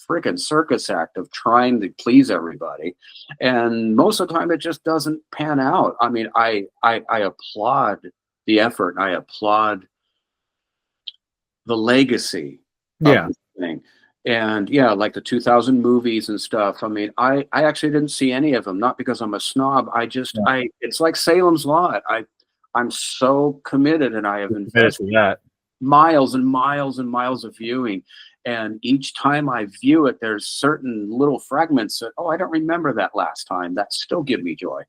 freaking circus act of trying to please everybody, and most of the time it just doesn't pan out. I mean, I applaud the effort, and I applaud the legacy of this thing. And like the 2000 movies and stuff. I mean, I actually didn't see any of them, not because I'm a snob. It's like Salem's Lot. I'm so committed, and I have invested miles and miles and miles of viewing. And each time I view it, there's certain little fragments that, I don't remember that last time, that still give me joy.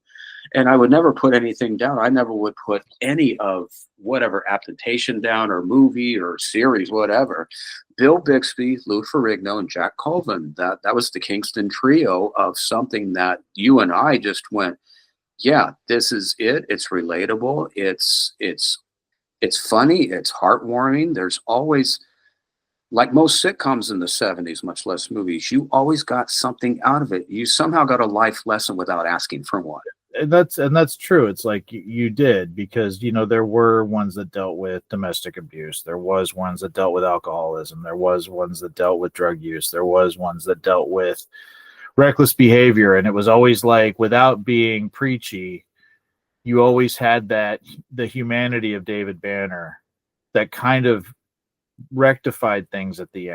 And I would never put anything down. I never would put any of whatever adaptation down, or movie or series, whatever. Bill Bixby, Lou Ferrigno, and Jack Colvin, that was the Kingston trio of something that you and I just went, yeah, this is it. It's relatable. It's funny. It's heartwarming. There's always, like most sitcoms in the 70s, much less movies, you always got something out of it. You somehow got a life lesson without asking for one. And that's true. It's like you did, because there were ones that dealt with domestic abuse, there was ones that dealt with alcoholism, there was ones that dealt with drug use, there was ones that dealt with reckless behavior, and it was always like, without being preachy, you always had the humanity of David Banner that kind of rectified things at the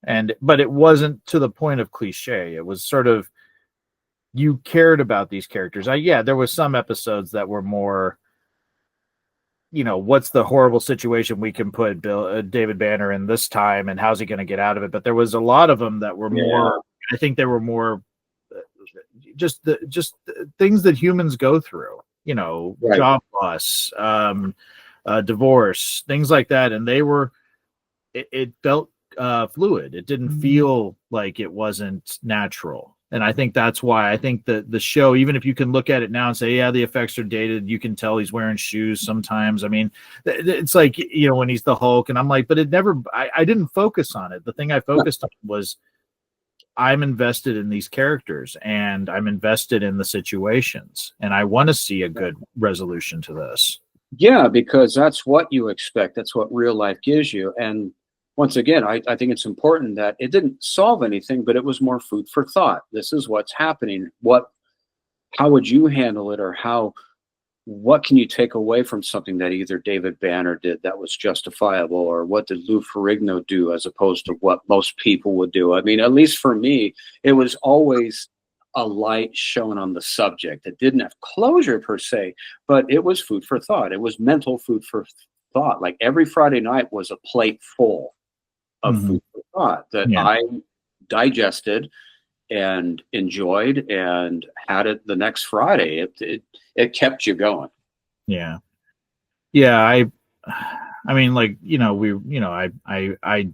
end. But it wasn't to the point of cliche. It was sort of, you cared about these characters. There was some episodes that were more, what's the horrible situation we can put David Banner in this time, and how's he going to get out of it? But there was a lot of them that were more, I think they were more just things that humans go through, job loss, divorce, things like that. And it felt fluid. It didn't feel like it wasn't natural. And I think that's why I think the show, even if you can look at it now and say, yeah, the effects are dated, you can tell he's wearing shoes sometimes. I mean, it's like, when he's the Hulk, and I'm like, but it never, I didn't focus on it. The thing I focused on was, I'm invested in these characters, and I'm invested in the situations, and I want to see a good resolution to this. Yeah, because that's what you expect. That's what real life gives you. And once again, I think it's important that it didn't solve anything, but it was more food for thought. This is what's happening. How would you handle it? Or what can you take away from something that either David Banner did that was justifiable, or what did Lou Ferrigno do as opposed to what most people would do? I mean, at least for me, it was always a light shown on the subject. It didn't have closure per se, but it was food for thought. It was mental food for thought. Like every Friday night was a plate full of food for thought that I digested and enjoyed, and had it the next Friday. It kept you going. Yeah. I mean, like, I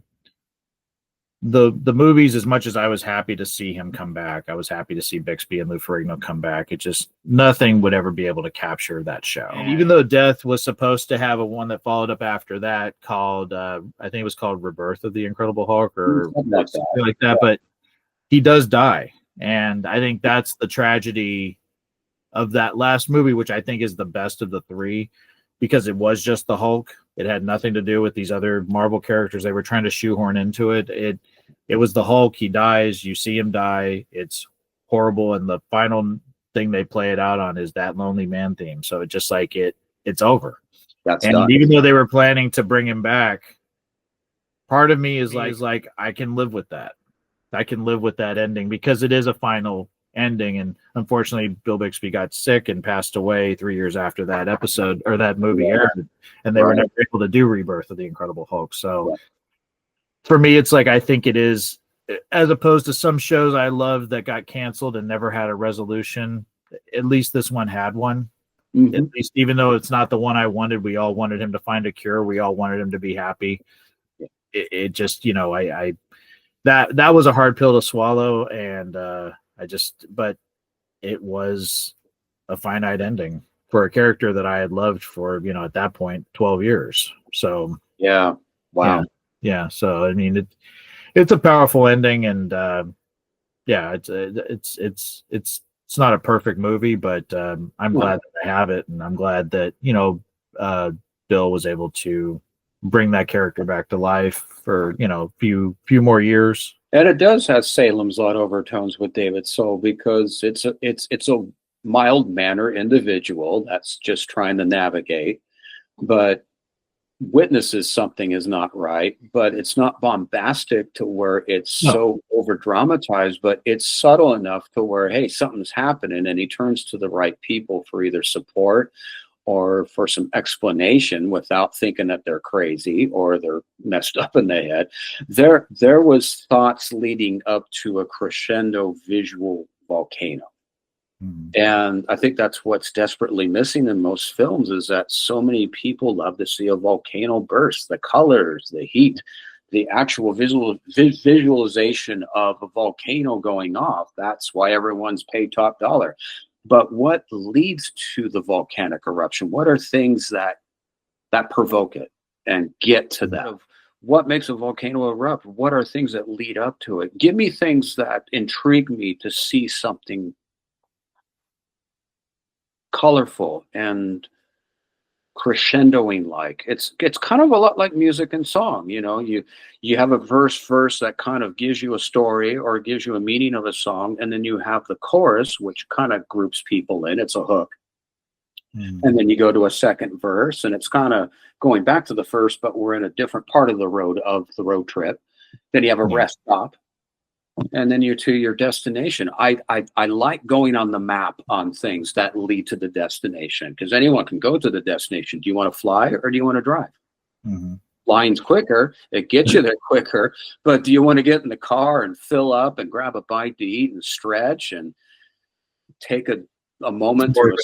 the movies, as much as I was happy to see him come back, I was happy to see Bixby and Lou Ferrigno come back. It just, nothing would ever be able to capture that show. And even though Death was supposed to have a one that followed up after that called, I think it was called Rebirth of the Incredible Hulk or something like that, but he does die. And I think that's the tragedy of that last movie, which I think is the best of the three, because it was just the Hulk. It had nothing to do with these other Marvel characters they were trying to shoehorn into it. It was the Hulk. He dies. You see him die. It's horrible. And the final thing they play it out on is that Lonely Man theme. So it just like it's over. That's and done. Even though they were planning to bring him back, part of me is like I can live with that. I can live with that ending because it is a final ending. And unfortunately, Bill Bixby got sick and passed away 3 years after that episode or that movie aired, and they were never able to do Rebirth of the Incredible Hulk. So for me, it's like I think it is, as opposed to some shows I loved that got canceled and never had a resolution. At least this one had one. Mm-hmm. At least, even though it's not the one I wanted, we all wanted him to find a cure. We all wanted him to be happy. It just, I that was a hard pill to swallow, and but it was a finite ending for a character that I had loved for, at that point, 12 years. So yeah, wow, yeah. So I mean, it's a powerful ending, and it's not a perfect movie, but I'm glad that I have it, and I'm glad that Bill was able to bring that character back to life for few more years. And it does have Salem's lot overtones with David Soul, because it's a mild manner individual that's just trying to navigate, but witnesses something is not right, but it's not bombastic to where it's so over dramatized, but it's subtle enough to where, hey, something's happening, and he turns to the right people for either support or for some explanation without thinking that they're crazy or they're messed up in the head. There was thoughts leading up to a crescendo visual volcano. Mm-hmm. And I think that's what's desperately missing in most films, is that so many people love to see a volcano burst, the colors, the heat, the actual visualization of a volcano going off. That's why everyone's paid top dollar. But what leads to the volcanic eruption? What are things that provoke it and get to that? What makes a volcano erupt? What are things that lead up to it? Give me things that intrigue me to see something colorful and crescendoing like. It's kind of a lot like music and song. You have a verse that kind of gives you a story or gives you a meaning of a song, and then you have the chorus, which kind of groups people in. It's a hook. And then you go to a second verse, and it's kind of going back to the first, but we're in a different part of the road trip. Then you have a rest stop, and then you're to your destination. I like going on the map on things that lead to the destination, because anyone can go to the destination. Do you want to fly or do you want to drive? Mm-hmm. Flying's quicker. It gets you there quicker. But do you want to get in the car and fill up and grab a bite to eat and stretch and take a moment to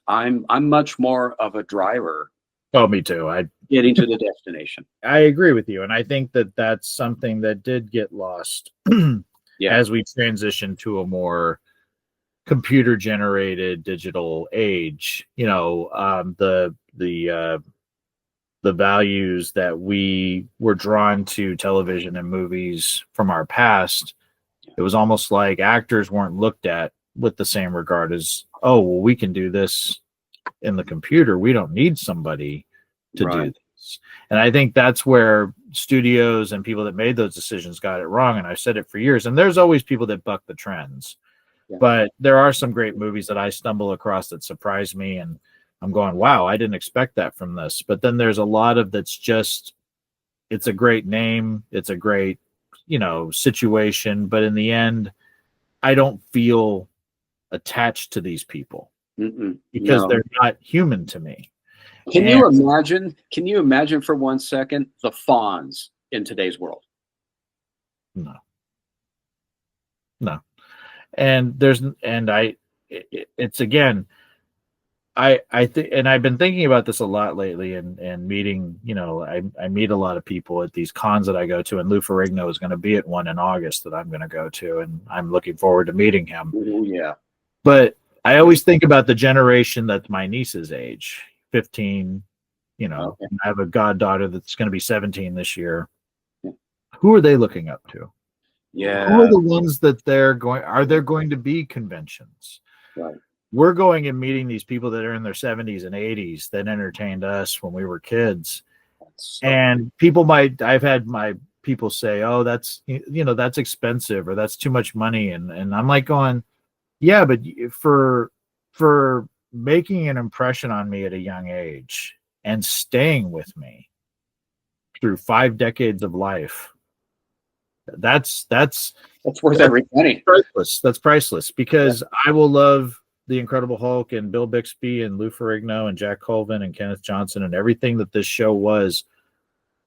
I'm much more of a driver. Oh, me too. Getting to the destination. I agree with you. And I think that that's something that did get lost as we transition to a more computer generated digital age. The values that we were drawn to television and movies from our past, it was almost like actors weren't looked at with the same regard as, oh, well, we can do this in the computer. We don't need somebody to do this. And I think that's where studios and people that made those decisions got it wrong. And I've said it for years. And there's always people that buck the trends. Yeah. But there are some great movies that I stumble across that surprise me. And I'm going, wow, I didn't expect that from this. But then there's a lot of that's just, it's a great name. It's a great, situation. But in the end, I don't feel attached to these people because they're not human to me. Can you imagine for 1 second the Fonz in today's world? No. And it's again, I think, and I've been thinking about this a lot lately, and meeting, I meet a lot of people at these cons that I go to, and Lou Ferrigno is going to be at one in August that I'm going to go to, and I'm looking forward to meeting him. Ooh, yeah. But I always think about the generation that's my niece's age, 15, Okay. I have a goddaughter that's going to be 17 this year. Yeah. Who are they looking up to? Yeah. Who are the ones that are there going to be conventions? Right. We're going and meeting these people that are in their 70s and 80s that entertained us when we were kids. And I've had my people say, oh, that's, that's expensive, or that's too much money. And I'm like going, yeah, but for making an impression on me at a young age and staying with me through 5 decades of life, that's worth every penny. Priceless. That's priceless, because I will love the Incredible Hulk and Bill Bixby and Lou Ferrigno and Jack Colvin and Kenneth Johnson and everything that this show was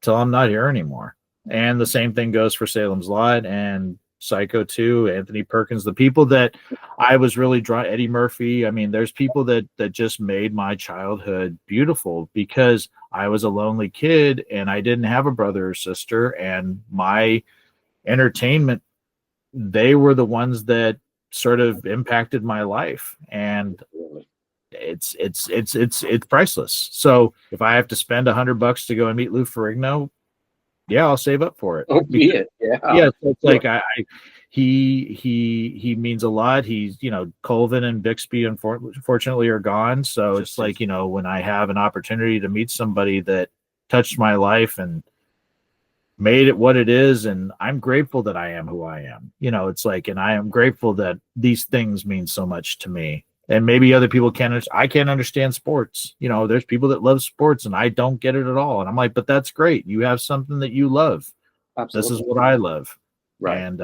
till I'm not here anymore. And the same thing goes for Salem's Lot and Psycho 2, Anthony Perkins, the people that I was really drawn, Eddie Murphy. I mean, there's people that just made my childhood beautiful, because I was a lonely kid and I didn't have a brother or sister, and my entertainment, they were the ones that sort of impacted my life, and it's priceless. So if I have to spend $100 to go and meet Lou Ferrigno, yeah, I'll save up for it. Oh, be it. Yeah, so it's like he means a lot. He's, Colvin and Bixby unfortunately are gone, so it's like, when I have an opportunity to meet somebody that touched my life and made it what it is, and I'm grateful that I am who I am. It's like, and I am grateful that these things mean so much to me. And maybe other people I can't understand sports. There's people that love sports and I don't get it at all. And I'm like, but that's great. You have something that you love. Absolutely. This is what I love. Right. And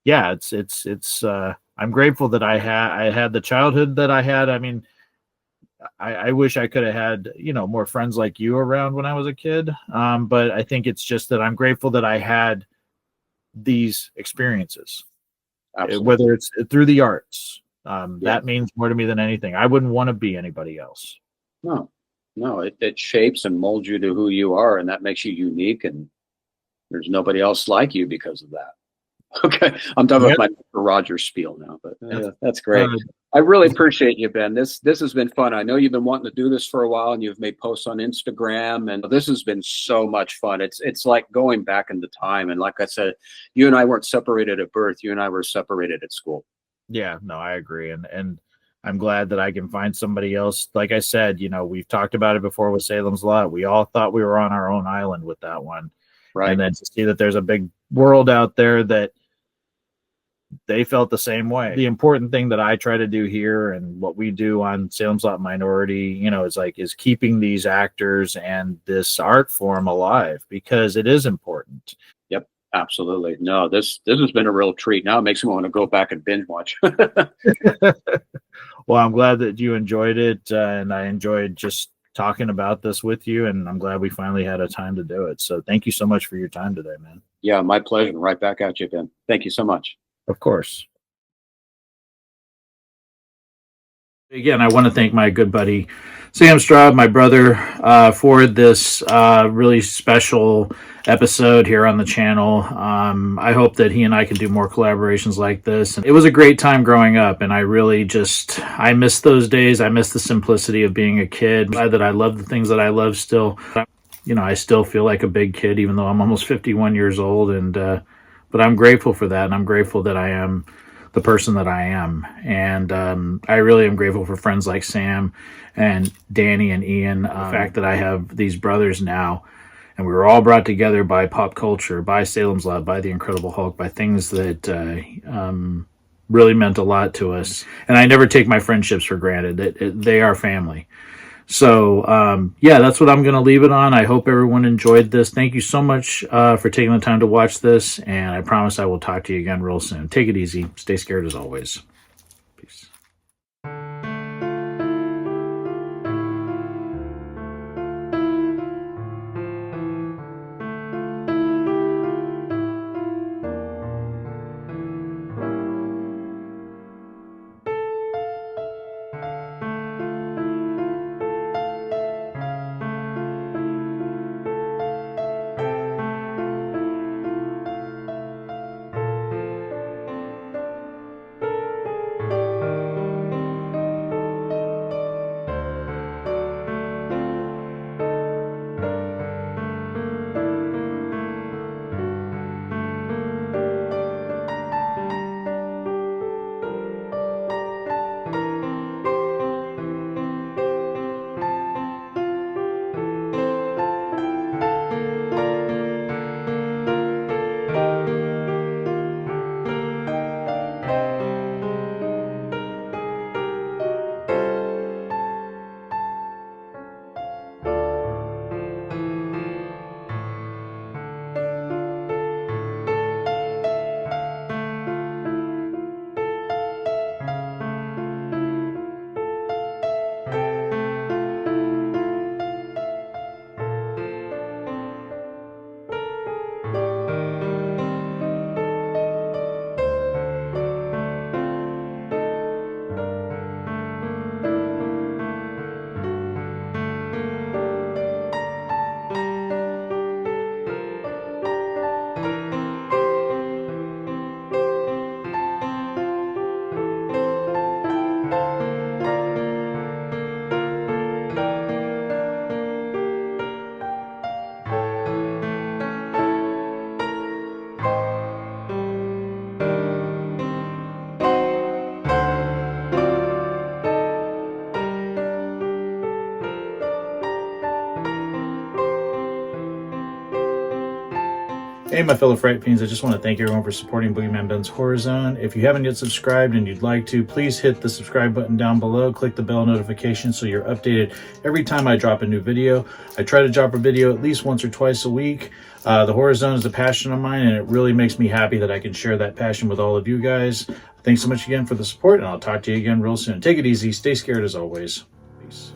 yeah, it's I'm grateful that I had the childhood that I had. I mean, I wish I could have had, more friends like you around when I was a kid. But I think it's just that I'm grateful that I had these experiences. Absolutely. Whether it's through the arts. That means more to me than anything. I wouldn't want to be anybody else. No, it shapes and molds you to who you are, and that makes you unique, and there's nobody else like you because of that. Okay, I'm done with my Roger spiel now, but that's great. I really appreciate you, Ben. This has been fun. I know you've been wanting to do this for a while, and you've made posts on Instagram, and this has been so much fun. It's like going back into time, and like I said, you and I weren't separated at birth. You and I were separated at school. Yeah, no, I agree. And I'm glad that I can find somebody else. Like I said, we've talked about it before with Salem's Lot. We all thought we were on our own island with that one. Right. And then to see that there's a big world out there that they felt the same way. The important thing that I try to do here and what we do on Salem's Lot Minority, is keeping these actors and this art form alive, because it is important. Yep. Absolutely. No, this has been a real treat. Now it makes me want to go back and binge watch. Well, I'm glad that you enjoyed it, and I enjoyed just talking about this with you, and I'm glad we finally had a time to do it. So thank you so much for your time today, man. Yeah, my pleasure. Right back at you, Ben. Thank you so much. Of course. Again, I want to thank my good buddy Sam Straub, my brother, for this really special episode here on the channel. I hope that he and I can do more collaborations like this. And it was a great time growing up, and I really I miss those days. I miss the simplicity of being a kid. Glad that I love the things that I love still. I still feel like a big kid, even though I'm almost 51 years old. And but I'm grateful for that, and I'm grateful that I am the person that I am. And I really am grateful for friends like Sam and Danny and Ian. The fact that I have these brothers now, and we were all brought together by pop culture, by Salem's Lot, by the Incredible Hulk, by things that really meant a lot to us. And I never take my friendships for granted. They are family. So, yeah, that's what I'm going to leave it on. I hope everyone enjoyed this. Thank you so much for taking the time to watch this, and I promise I will talk to you again real soon. Take it easy. Stay scared as always. Peace. Hey, my fellow Fright Fiends, I just want to thank everyone for supporting Boogeyman Ben's Horror Zone. If you haven't yet subscribed and you'd like to, please hit the subscribe button down below. Click the bell notification so you're updated every time I drop a new video. I try to drop a video at least once or twice a week. The Horror Zone is a passion of mine, and it really makes me happy that I can share that passion with all of you guys. Thanks so much again for the support, and I'll talk to you again real soon. Take it easy. Stay scared as always. Peace.